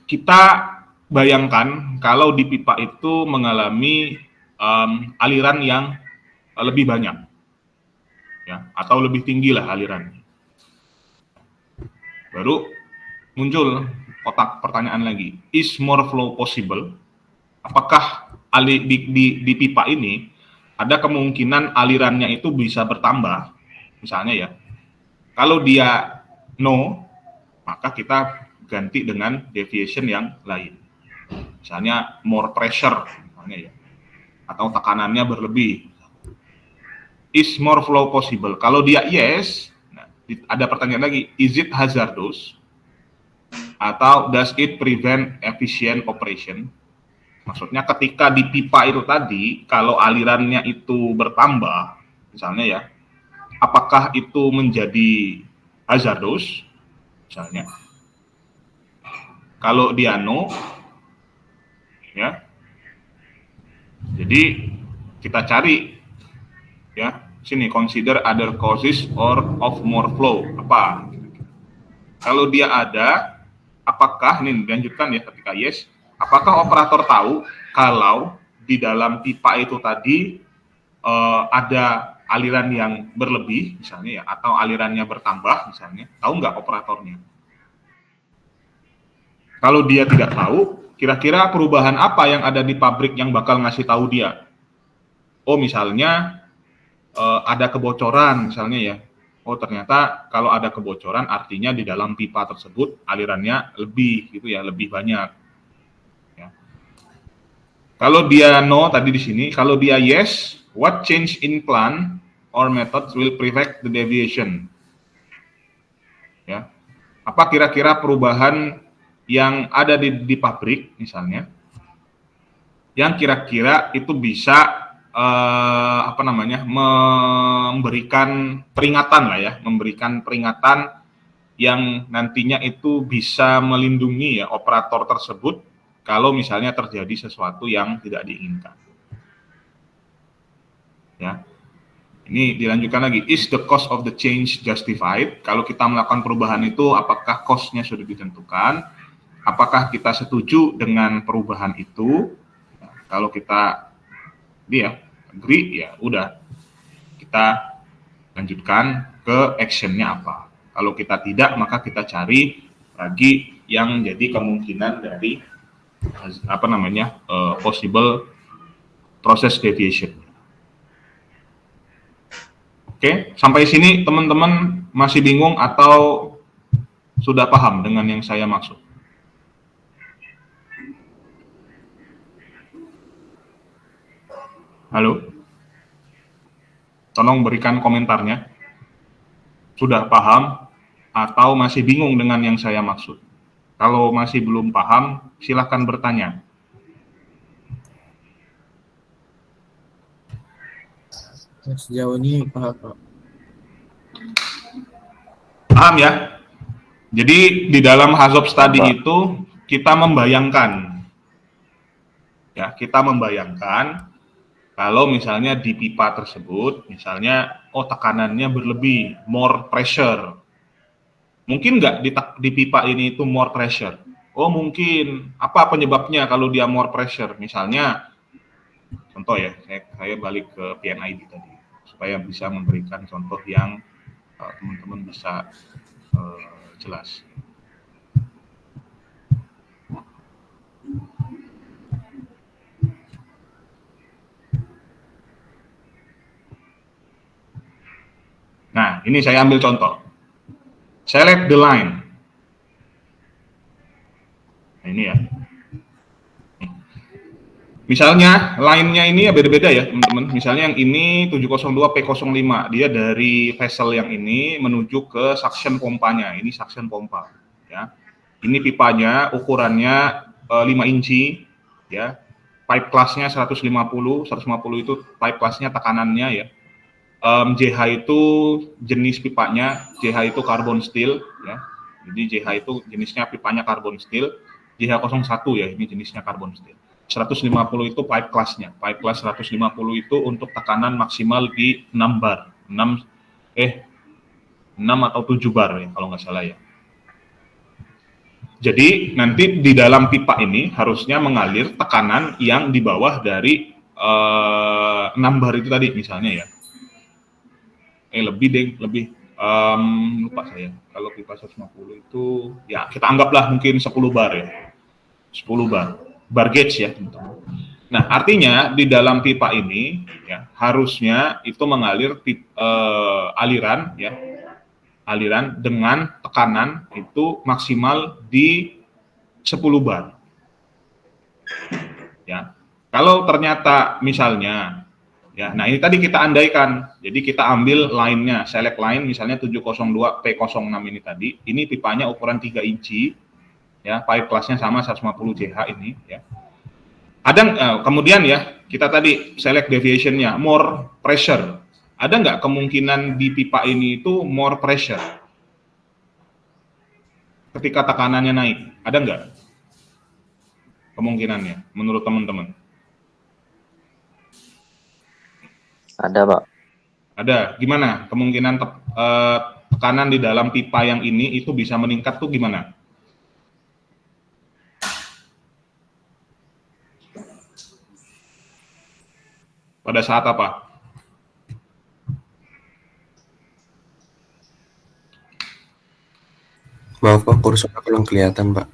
kita bayangkan kalau di pipa itu mengalami aliran yang lebih banyak, ya, atau lebih tinggi lah alirannya. Baru muncul kotak pertanyaan lagi, is more flow possible? Apakah di pipa ini ada kemungkinan alirannya itu bisa bertambah? Misalnya ya, kalau dia no, maka kita ganti dengan deviation yang lain. Misalnya more pressure, misalnya ya, atau tekanannya berlebih. Is more flow possible? Kalau dia yes, nah, ada pertanyaan lagi, is it hazardous? Atau does it prevent efficient operation? Maksudnya ketika di pipa itu tadi, kalau alirannya itu bertambah, misalnya ya, apakah itu menjadi hazardous? Misalnya, kalau dia no, ya, jadi kita cari, ya, sini consider other causes or of more flow, apa? Kalau dia ada, apakah ini dilanjutkan ya ketika yes, apakah operator tahu kalau di dalam pipa itu tadi ada aliran yang berlebih misalnya ya, atau alirannya bertambah misalnya, tahu nggak operatornya? Kalau dia tidak tahu, kira-kira perubahan apa yang ada di pabrik yang bakal ngasih tahu dia? Oh misalnya ada kebocoran misalnya ya. Oh ternyata kalau ada kebocoran artinya di dalam pipa tersebut alirannya lebih gitu ya, lebih banyak. Ya. Kalau dia no tadi di sini, kalau dia yes, what change in plan or methods will prevent the deviation? Ya. Apa kira-kira perubahan yang ada di pabrik misalnya, yang kira-kira itu bisa memberikan peringatan lah ya, memberikan peringatan yang nantinya itu bisa melindungi ya operator tersebut kalau misalnya terjadi sesuatu yang tidak diinginkan. Ya. Ini dilanjutkan lagi, is the cost of the change justified? Kalau kita melakukan perubahan itu, apakah cost-nya sudah ditentukan? Apakah kita setuju dengan perubahan itu? Nah, kalau kita agree, ya udah, kita lanjutkan ke action-nya apa. Kalau kita tidak, maka kita cari lagi yang jadi kemungkinan dari possible process deviation. Oke, sampai sini teman-teman masih bingung atau sudah paham dengan yang saya maksud? Halo? Tolong berikan komentarnya. Sudah paham atau masih bingung dengan yang saya maksud? Kalau masih belum paham, silahkan bertanya. Sejauh ini paham, Pak. Paham ya? Jadi di dalam Hazop Study Paham, Pak. itu kita membayangkan, ya kita membayangkan kalau misalnya di pipa tersebut, misalnya tekanannya berlebih, more pressure. Mungkin nggak di pipa ini itu more pressure? Oh mungkin. Apa penyebabnya kalau dia more pressure? Misalnya, contoh ya, saya balik ke PNID tadi supaya bisa memberikan contoh yang teman-teman bisa jelas. Nah, ini saya ambil contoh. Select the line. Nah, ini ya. Misalnya line-nya ini ya beda-beda ya, teman-teman. Misalnya yang ini 702P05, dia dari vessel yang ini menuju ke suction pompanya. Ini suction pompa, ya. Ini pipanya, ukurannya 5 inci, ya. Pipe class-nya 150 itu pipe class-nya tekanannya ya. JH itu jenis pipanya, JH itu carbon steel, ya. Jadi JH itu jenisnya pipanya carbon steel, JH01 ya, ini jenisnya carbon steel. 150 itu pipe class-nya. Pipe class 150 itu untuk tekanan maksimal di 6 bar. 6 atau 7 bar ya kalau nggak salah ya. Jadi nanti di dalam pipa ini harusnya mengalir tekanan yang di bawah dari 6 bar itu tadi misalnya ya. Lebih lupa saya. Kalau pipa 150 itu ya kita anggaplah mungkin 10 bar ya. 10 bar gauge ya, teman-teman. Nah, artinya di dalam pipa ini ya harusnya itu mengalir aliran ya. Aliran dengan tekanan itu maksimal di 10 bar. Ya. Kalau ternyata misalnya ya, nah ini tadi kita andaikan. Jadi kita ambil line-nya, select line misalnya 702P06 ini tadi. Ini pipanya ukuran 3 inci. Ya, pipe class-nya sama 150 JH ini ya. Ada kemudian ya, kita tadi select deviation-nya more pressure. Ada nggak kemungkinan di pipa ini itu more pressure ketika tekanannya naik? Ada nggak kemungkinannya menurut teman-teman? Ada, Pak. Ada. Gimana kemungkinan tekanan di dalam pipa yang ini itu bisa meningkat tuh gimana? Pada saat apa? Maaf Pak, kursornya kurang kelihatan Pak.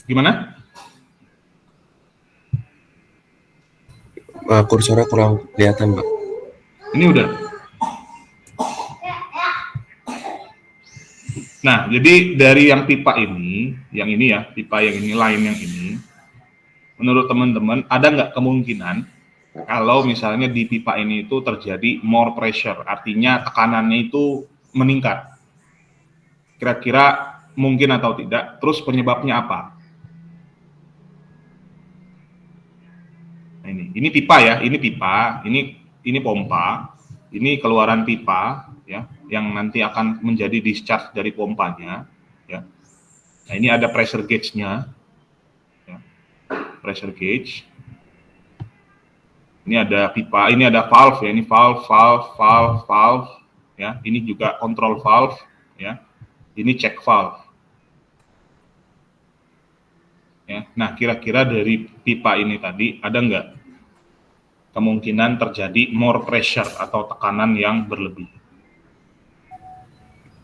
Gimana? Kursornya kurang kelihatan Pak. Ini udah. Nah, jadi dari yang pipa ini, yang ini ya, pipa yang ini, line yang ini, menurut teman-teman ada nggak kemungkinan kalau misalnya di pipa ini itu terjadi more pressure, artinya tekanannya itu meningkat? Kira-kira mungkin atau tidak? Terus penyebabnya apa? Nah, ini pipa ya, ini pipa, ini pompa, ini keluaran pipa ya, yang nanti akan menjadi discharge dari pompanya ya. Nah, ini ada pressure gauge-nya. Ya. Pressure gauge. Ini ada pipa, ini ada valve ya, ini valve ya. Ini juga control valve ya. Ini check valve. Ya. Nah, kira-kira dari pipa ini tadi ada nggak kemungkinan terjadi more pressure atau tekanan yang berlebih?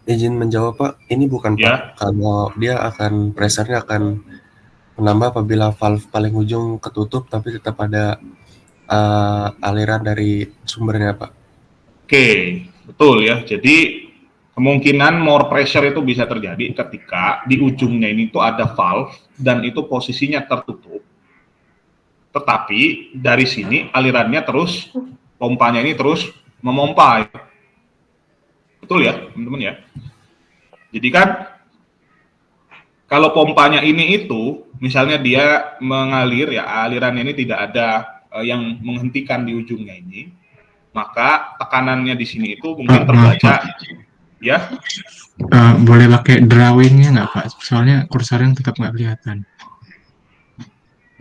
Izin menjawab Pak, ini bukan Ya. Pak, kalau dia akan pressure-nya akan menambah apabila valve paling ujung ketutup tapi tetap ada aliran dari sumbernya Pak. Oke, betul ya. Jadi kemungkinan more pressure itu bisa terjadi ketika di ujungnya ini tuh ada valve dan itu posisinya tertutup. Tetapi dari sini alirannya terus, pompanya ini terus memompa. Betul ya, teman-teman ya? Jadi kan kalau pompanya ini itu, misalnya dia mengalir ya, alirannya ini tidak ada yang menghentikan di ujungnya ini, maka tekanannya di sini itu mungkin terbaca, ya. Boleh pakai drawingnya nggak Pak? Soalnya kursornya tetap nggak kelihatan.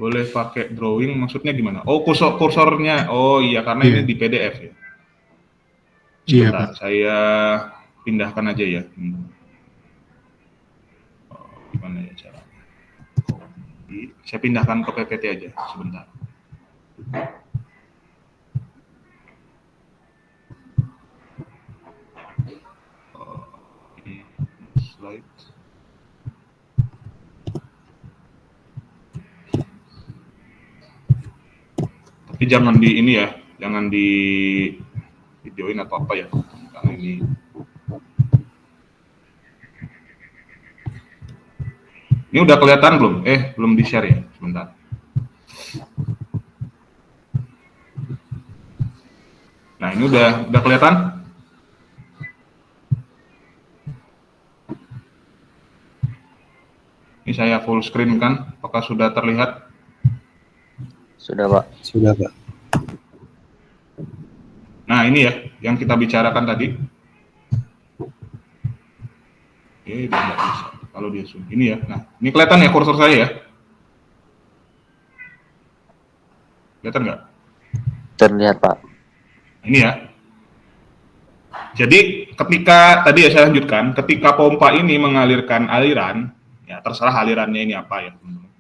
Boleh pakai drawing, maksudnya gimana? Oh, kursornya, oh iya, karena ini Iya. di PDF ya. Iya Sebentar, Pak. saya pindahkan aja ya. Gimana ya caranya? Saya pindahkan ke PPT aja, sebentar. Slide. Tapi jangan di ini ya, jangan di videoin atau apa ya, karena ini. Ini udah kelihatan belum? Belum di share ya, sebentar. Nah, ini udah kelihatan? Ini saya full screen kan? Apakah sudah terlihat? Sudah, Pak. Sudah, Pak. Nah, ini ya yang kita bicarakan tadi. Dia nggak bisa. Kalau dia zoom, ini ya. Nah, ini kelihatan ya kursor saya ya? Kelihatan nggak? Terlihat, Pak. Ini ya. Jadi ketika tadi ya saya lanjutkan, ketika pompa ini mengalirkan aliran, ya terserah alirannya ini apa ya, teman-teman.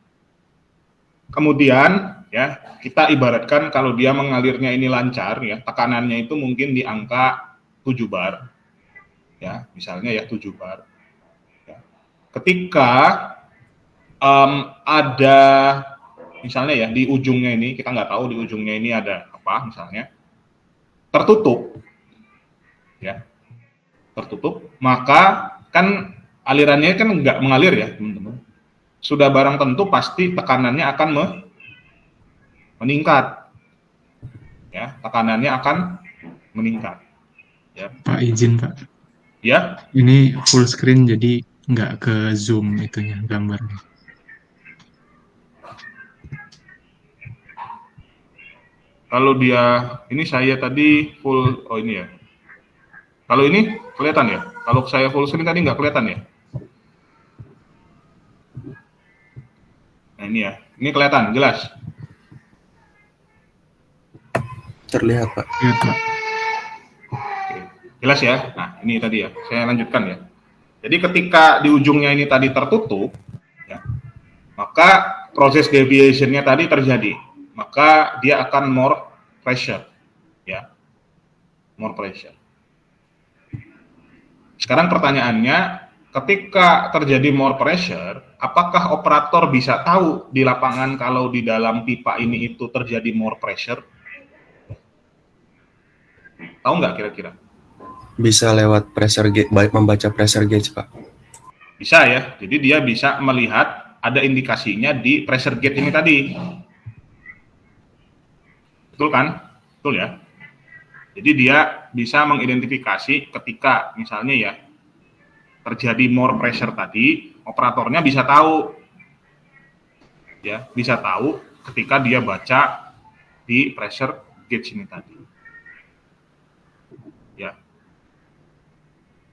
Kemudian ya kita ibaratkan kalau dia mengalirnya ini lancar ya, tekanannya itu mungkin di angka 7 bar, ya misalnya ya 7 bar. Ya. Ketika ada misalnya ya di ujungnya ini, kita nggak tahu di ujungnya ini ada apa misalnya, tertutup, ya tertutup, maka kan alirannya kan nggak mengalir ya teman-teman. Sudah barang tentu pasti tekanannya akan meningkat, ya tekanannya akan meningkat. Ya. Pak izin Pak. Ya. Ini full screen jadi nggak ke zoom itunya gambarnya. Kalau dia ini saya tadi full, oh ini ya. Kalau ini kelihatan ya. Kalau saya full screen tadi nggak kelihatan ya. Nah ini ya, ini kelihatan jelas. Terlihat, Pak. Iya Pak. Oke, jelas ya. Nah ini tadi ya, saya lanjutkan ya. Jadi ketika di ujungnya ini tadi tertutup, ya, maka proses deviation-nya tadi terjadi. Maka dia akan more pressure, ya, more pressure. Sekarang pertanyaannya, ketika terjadi more pressure, apakah operator bisa tahu di lapangan kalau di dalam pipa ini itu terjadi more pressure? Tahu nggak kira-kira? Bisa lewat pressure gauge, baik membaca pressure gauge, Pak. Bisa ya, jadi dia bisa melihat ada indikasinya di pressure gauge ini tadi. Betul kan? Betul ya. Jadi dia bisa mengidentifikasi ketika misalnya ya terjadi more pressure tadi, operatornya bisa tahu, ya bisa tahu ketika dia baca di pressure gauge ini tadi. Ya,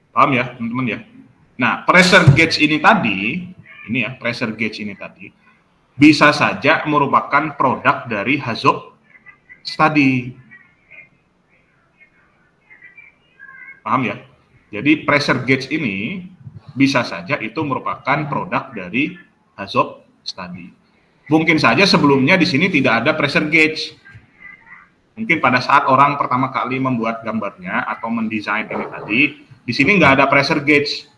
paham ya teman-teman ya. Nah pressure gauge ini tadi, ini ya pressure gauge ini tadi bisa saja merupakan produk dari Hazop study. Paham ya? Jadi pressure gauge ini bisa saja itu merupakan produk dari Hazop study. Mungkin saja sebelumnya di sini tidak ada pressure gauge. Mungkin pada saat orang pertama kali membuat gambarnya atau mendesain ini tadi, di sini nggak ada pressure gauge.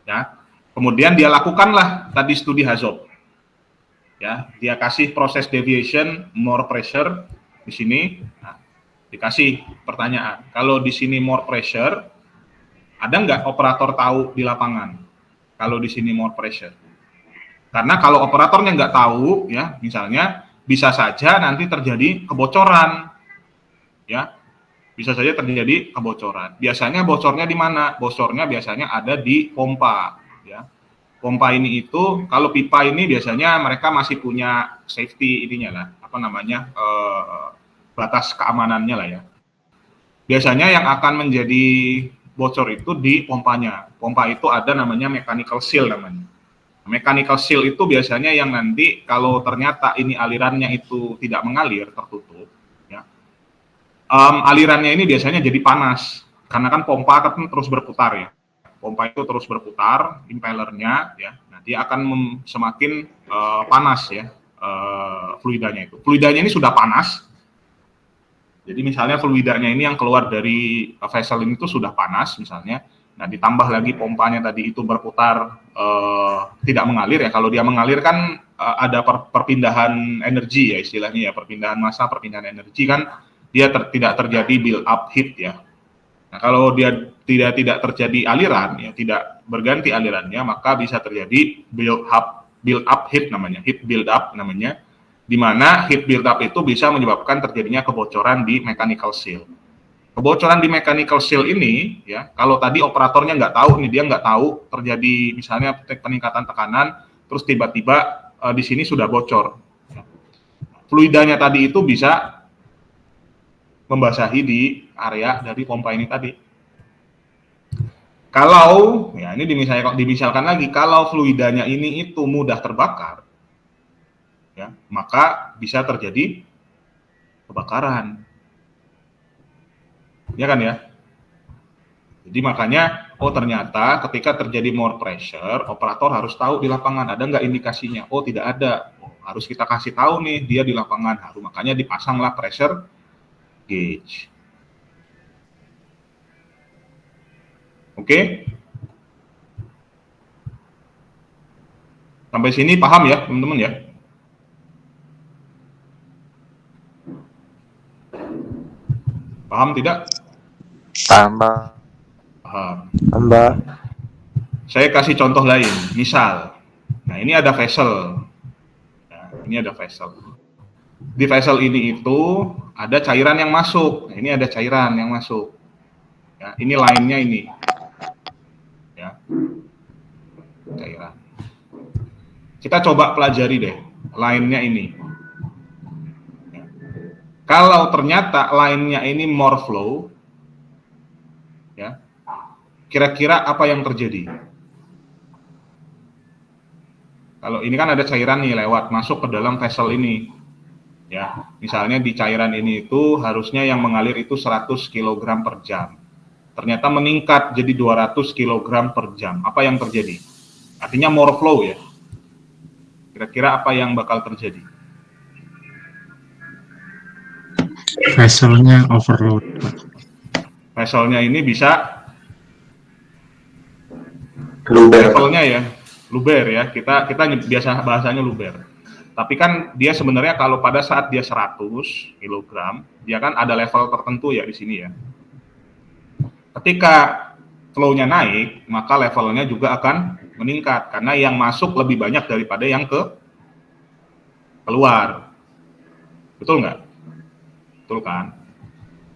Ya, kemudian dia lakukanlah tadi studi Hazop. Ya, dia kasih proses deviation, more pressure di sini. Nah, dikasih pertanyaan, kalau di sini more pressure, ada nggak operator tahu di lapangan kalau di sini more pressure? Karena kalau operatornya nggak tahu, ya, misalnya bisa saja nanti terjadi kebocoran, ya, bisa saja terjadi kebocoran. Biasanya bocornya di mana? Bocornya biasanya ada di pompa, ya. Pompa ini itu, kalau pipa ini biasanya mereka masih punya safety ininya lah, apa namanya, batas keamanannya lah ya. Biasanya yang akan menjadi bocor itu di pompanya. Pompa itu ada namanya mechanical seal namanya. Mechanical seal itu biasanya yang nanti kalau ternyata ini alirannya itu tidak mengalir, tertutup, ya, alirannya ini biasanya jadi panas, karena kan pompa kan terus berputar ya. Pompa itu terus berputar, impellernya, ya, nanti akan semakin panas ya fluidanya itu. Fluidanya ini sudah panas, jadi misalnya fluidanya ini yang keluar dari vessel ini itu sudah panas misalnya. Nah, ditambah lagi pompanya tadi itu berputar, tidak mengalir ya. Kalau dia mengalir kan ada perpindahan energi ya istilahnya ya, perpindahan massa, perpindahan energi kan, dia tidak terjadi build up heat ya. Nah, kalau dia tidak terjadi aliran ya, tidak berganti alirannya, maka bisa terjadi build up heat namanya, heat build up namanya, di mana heat build up itu bisa menyebabkan terjadinya kebocoran di mechanical seal. Kebocoran di mechanical seal ini, ya, kalau tadi operatornya nggak tahu nih, dia nggak tahu terjadi misalnya peningkatan tekanan, terus tiba-tiba di sini sudah bocor. Fluidanya tadi itu bisa membasahi di area dari pompa ini tadi. Kalau, ya ini dimisalkan lagi, kalau fluidanya ini itu mudah terbakar, ya, maka bisa terjadi kebakaran. Ya kan ya? Jadi makanya, oh ternyata ketika terjadi more pressure, operator harus tahu di lapangan ada nggak indikasinya. Oh tidak ada, oh, harus kita kasih tahu nih dia di lapangan. Makanya dipasanglah pressure gauge. Oke? Sampai sini paham ya teman-teman ya? Paham tidak? Tambah. Paham. Tambah. Saya kasih contoh lain, misal, nah ini ada vessel, nah, ini ada vessel. Di vessel ini itu ada cairan yang masuk, nah, ini ada cairan yang masuk, ya, ini line-nya ini, ya, cairan. Kita coba pelajari deh, line-nya ini. Ya. Kalau ternyata line-nya ini more flow, ya, kira-kira apa yang terjadi? Kalau ini kan ada cairan nih lewat masuk ke dalam vessel ini, ya, misalnya di cairan ini itu harusnya yang mengalir itu 100 kg per jam, ternyata meningkat jadi 200 kg per jam. Apa yang terjadi? Artinya more flow ya. Kira-kira apa yang bakal terjadi? Vesselnya overload, Pak. Vesselnya ini bisa Luber. levelnya ya, luber ya. Kita biasa bahasanya luber. Tapi kan dia sebenarnya kalau pada saat dia 100 kg, dia kan ada level tertentu ya di sini ya. Ketika flow-nya naik, maka levelnya juga akan meningkat karena yang masuk lebih banyak daripada yang keluar. Betul nggak? Betul kan?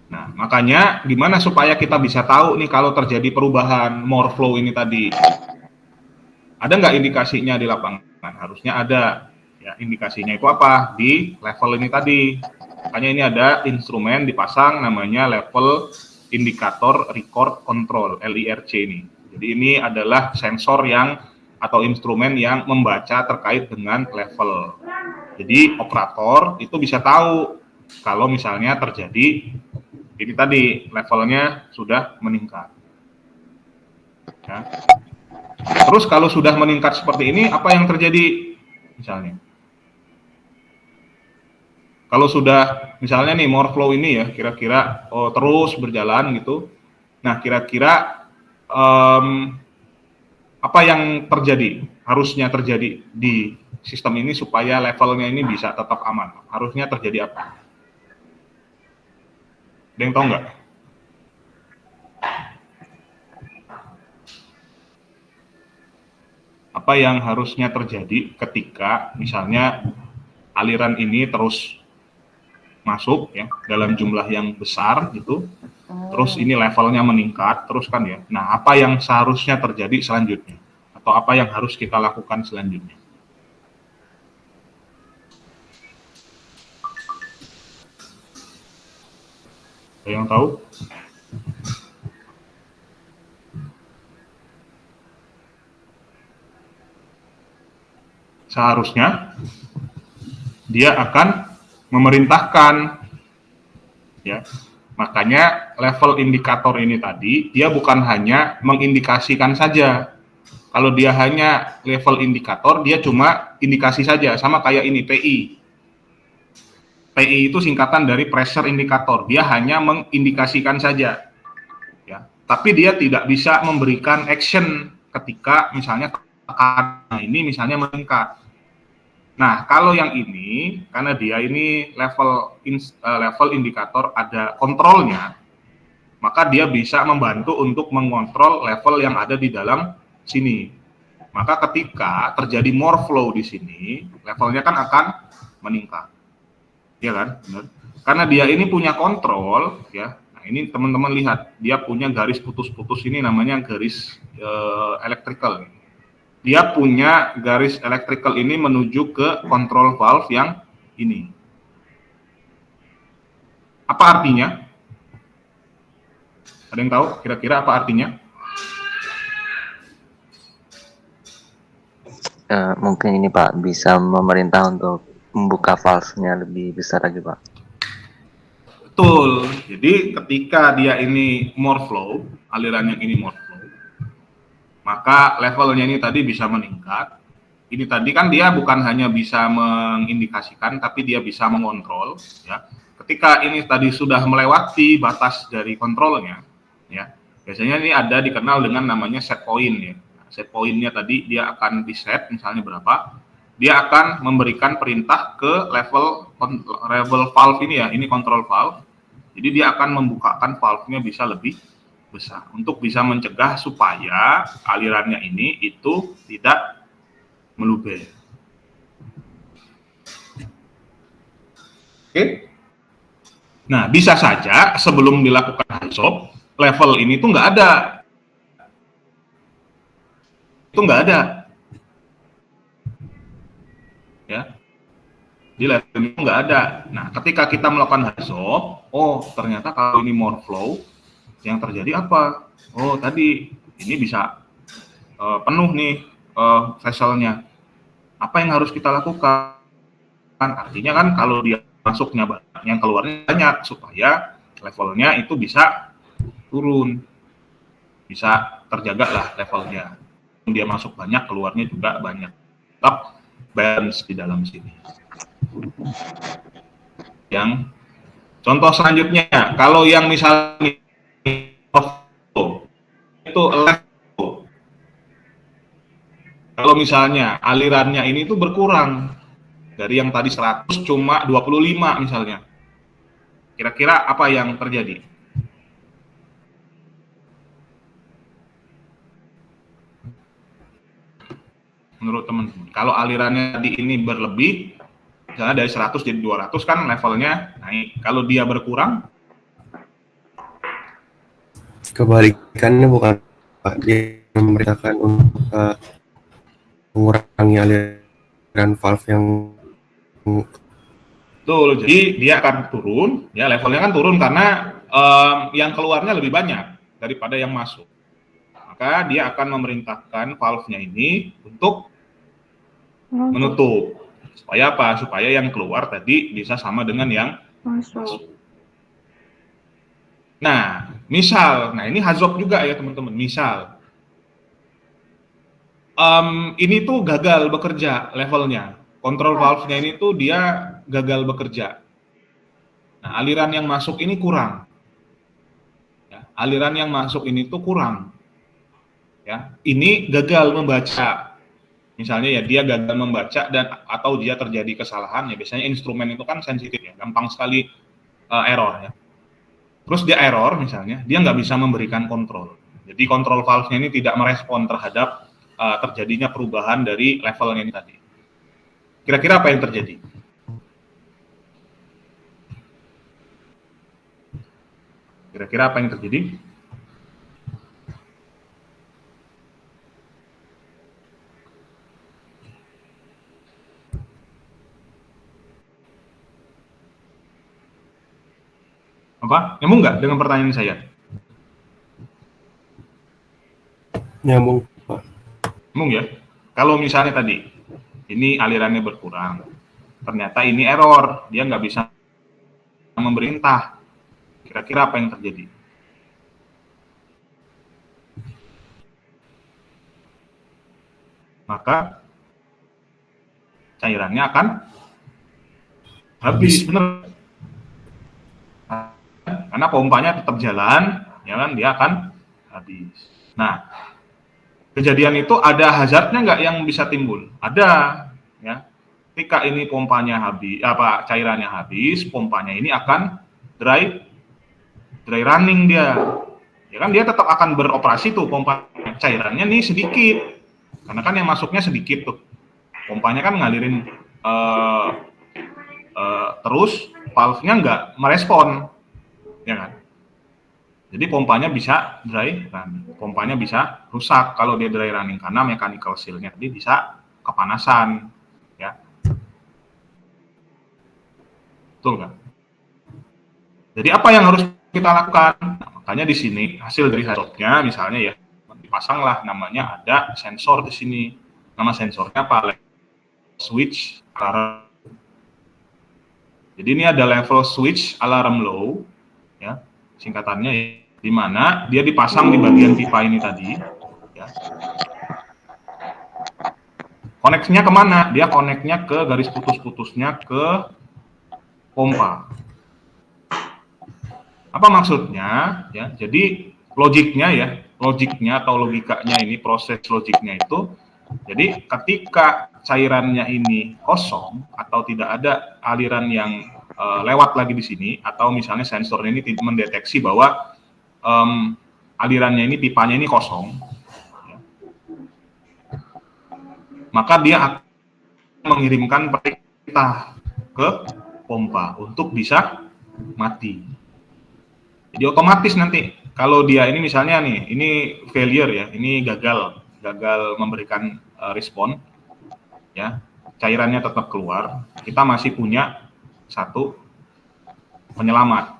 Nah, makanya gimana supaya kita bisa tahu nih kalau terjadi perubahan more flow ini tadi? Ada nggak indikasinya di lapangan? Harusnya ada. Ya, indikasinya itu apa? Di level ini tadi. Makanya ini ada instrumen dipasang namanya level indikator record control, LIRC ini. Jadi ini adalah sensor yang atau instrumen yang membaca terkait dengan level. Jadi operator itu bisa tahu kalau misalnya terjadi ini tadi levelnya sudah meningkat. Ya. Terus kalau sudah meningkat seperti ini, apa yang terjadi? Misalnya, kalau sudah misalnya nih more flow ini ya, kira-kira terus berjalan gitu. Nah, kira-kira apa yang terjadi? Harusnya terjadi di sistem ini supaya levelnya ini bisa tetap aman. Harusnya terjadi apa? Ada yang tahu nggak? Apa yang harusnya terjadi ketika misalnya aliran ini terus masuk ya dalam jumlah yang besar gitu, terus ini levelnya meningkat terus kan ya. Nah, apa yang seharusnya terjadi selanjutnya? Atau apa yang harus kita lakukan selanjutnya? Ada yang tahu? Seharusnya dia akan memerintahkan ya. Makanya level indikator ini tadi dia bukan hanya mengindikasikan saja. Kalau dia hanya level indikator, dia cuma indikasi saja, sama kayak ini PI. PI itu singkatan dari pressure indicator. Dia hanya mengindikasikan saja. Ya. Tapi dia tidak bisa memberikan action ketika misalnya tekanan ini misalnya meningkat. Nah, kalau yang ini, karena dia ini level indikator ada kontrolnya, maka dia bisa membantu untuk mengontrol level yang ada di dalam sini. Maka ketika terjadi more flow di sini, levelnya kan akan meningkat. Ya kan? Benar. Karena dia ini punya kontrol, ya. Nah, ini teman-teman lihat, dia punya garis putus-putus ini namanya garis electrical. Dia punya garis electrical ini menuju ke control valve yang ini. Apa artinya? Ada yang tahu kira-kira apa artinya? Mungkin ini Pak bisa memerintah untuk membuka valve-nya lebih besar lagi Pak. Betul. Jadi ketika dia ini more flow, aliran yang ini more flow, maka levelnya ini tadi bisa meningkat. Ini tadi kan dia bukan hanya bisa mengindikasikan, tapi dia bisa mengontrol. Ya. Ketika ini tadi sudah melewati batas dari kontrolnya, ya biasanya ini ada dikenal dengan namanya set point. Ya. Set point-nya tadi dia akan di set misalnya berapa, dia akan memberikan perintah ke level valve ini ya, ini control valve. Jadi dia akan membukakan valve-nya bisa lebih besar untuk bisa mencegah supaya alirannya ini itu tidak meluber. Oke. Nah, bisa saja sebelum dilakukan HAZOP, level ini tuh nggak ada. Itu nggak ada. Ya. Di level ini nggak ada. Nah, ketika kita melakukan HAZOP, oh ternyata kalau ini more flow, yang terjadi apa? Oh tadi ini bisa penuh nih vesselnya. Apa yang harus kita lakukan? Artinya kan kalau dia masuknya banyak, yang keluarnya banyak supaya levelnya itu bisa turun, bisa terjaga lah levelnya. Dia masuk banyak, keluarnya juga banyak. Tetap balance di dalam sini. Yang contoh selanjutnya, kalau yang misalnya itu level, kalau misalnya alirannya ini tuh berkurang dari yang tadi 100 cuma 25 misalnya, kira-kira apa yang terjadi? Menurut teman-teman, kalau alirannya tadi ini berlebih, misalnya dari 100 jadi 200 kan levelnya naik. Kalau dia berkurang, Kebalikannya bukan Pak, dia memerintahkan untuk mengurangi aliran valve yang betul. Jadi dia akan turun, ya levelnya kan turun karena yang keluarnya lebih banyak daripada yang masuk. Maka dia akan memerintahkan valve-nya ini untuk menutup. Supaya apa? Supaya yang keluar tadi bisa sama dengan yang masuk. Nah, misal, nah ini HAZOP juga ya teman-teman. Misal, ini tuh gagal bekerja levelnya. Kontrol valve-nya ini tuh dia gagal bekerja. Nah, aliran yang masuk ini kurang. Ya, aliran yang masuk ini tuh kurang. Ya, ini gagal membaca. Misalnya ya dia gagal membaca dan atau dia terjadi kesalahan ya, biasanya instrumen itu kan sensitif ya, gampang sekali error ya. Terus dia error misalnya, dia nggak bisa memberikan kontrol. Jadi kontrol valve-nya ini tidak merespon terhadap terjadinya perubahan dari levelnya ini tadi. Kira-kira apa yang terjadi? Kira-kira apa yang terjadi? Apa? Nyambung nggak dengan pertanyaan saya? Nyambung, Pak. Nyambung ya? Kalau misalnya tadi, ini alirannya berkurang, ternyata ini error, dia nggak bisa memerintah. Kira-kira apa yang terjadi? Maka cairannya akan habis, benar? Karena pompanya tetap jalan, ya kan, dia akan habis. Nah, kejadian itu ada hazardnya nggak yang bisa timbul? Ada, ya. Ketika ini pompanya habis, cairannya habis, pompanya ini akan dry running dia. Ya kan, dia tetap akan beroperasi tuh pompa, cairannya nih sedikit. Karena kan yang masuknya sedikit tuh. Pompanya kan ngalirin terus, valve-nya nggak merespon. Ya kan? Jadi pompanya bisa dry running. Pompanya bisa rusak kalau dia dry running karena mechanical seal-nya tadi bisa kepanasan, ya. Betul kan? Jadi apa yang harus kita lakukan? Nah, makanya di sini hasil dari hazardnya misalnya ya dipasanglah namanya ada sensor di sini. Nama sensornya apa? Switch alarm. Jadi ini ada level switch alarm low, ya, singkatannya, di mana dia dipasang di bagian pipa ini tadi, ya. Koneksinya kemana? Dia koneknya ke garis putus-putusnya ke pompa. Apa maksudnya? Ya, jadi logiknya atau logikanya ini, proses logiknya itu, jadi ketika cairannya ini kosong atau tidak ada aliran yang lewat lagi di sini, atau misalnya sensor ini mendeteksi bahwa alirannya ini, pipanya ini kosong, ya, maka dia akan mengirimkan perintah ke pompa untuk bisa mati. Jadi otomatis nanti kalau dia ini misalnya nih, ini failure ya, ini gagal memberikan respon, ya, cairannya tetap keluar, kita masih punya satu penyelamat.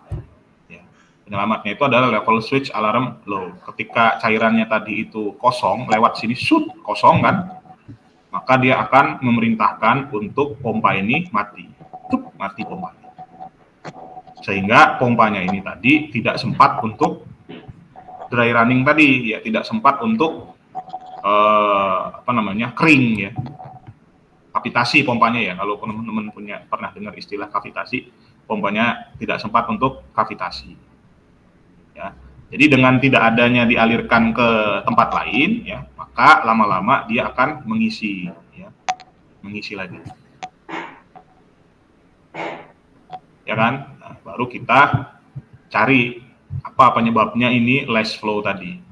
Ya. Penyelamatnya itu adalah level switch alarm low. Ketika cairannya tadi itu kosong, lewat sini kosong kan, maka dia akan memerintahkan untuk pompa ini mati. Mati pompa. Sehingga pompanya ini tadi tidak sempat untuk dry running tadi, ya, tidak sempat untuk kering, ya. Kavitasi pompanya, ya, kalau teman-teman pernah dengar istilah kavitasi, pompanya tidak sempat untuk kavitasi, ya. Jadi dengan tidak adanya dialirkan ke tempat lain, ya, maka lama-lama dia akan mengisi, ya, mengisi lagi, ya kan. Nah, baru kita cari apa penyebabnya ini less flow tadi.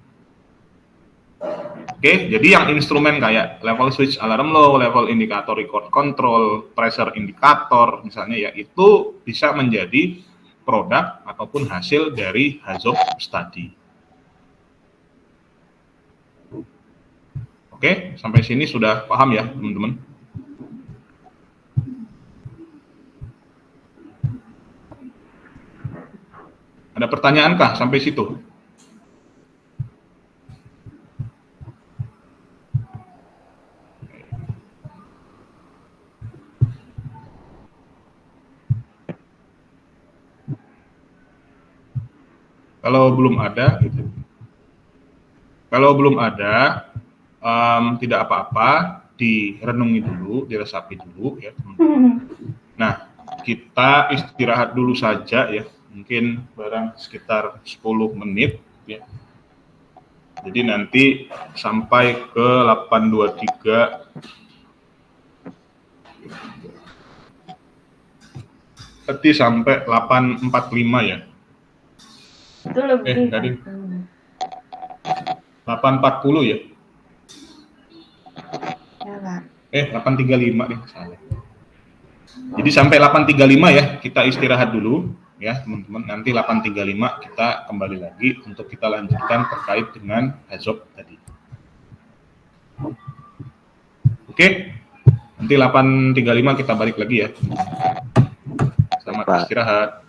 Oke, jadi yang instrumen kayak level switch alarm low, level indikator record control, pressure indikator misalnya, ya, itu bisa menjadi produk ataupun hasil dari HAZOP study. Oke, sampai sini sudah paham ya teman-teman? Ada pertanyaankah sampai situ? Kalau belum ada, gitu. Kalau belum ada, tidak apa-apa, direnungi dulu, diresapi dulu, ya. Nah, kita istirahat dulu saja, ya, mungkin barang sekitar 10 menit, ya. Jadi nanti sampai ke 8.23, nanti sampai 8.45 ya. Itu lebih. Tadi 8.40 ya. Ya, Pak. 8.35 nih, salah. Jadi sampai 8.35 ya, kita istirahat dulu ya teman-teman. Nanti 8.35 kita kembali lagi untuk kita lanjutkan terkait dengan Hazop tadi. Oke, nanti 8.35 kita balik lagi ya. Selamat Pak. istirahat.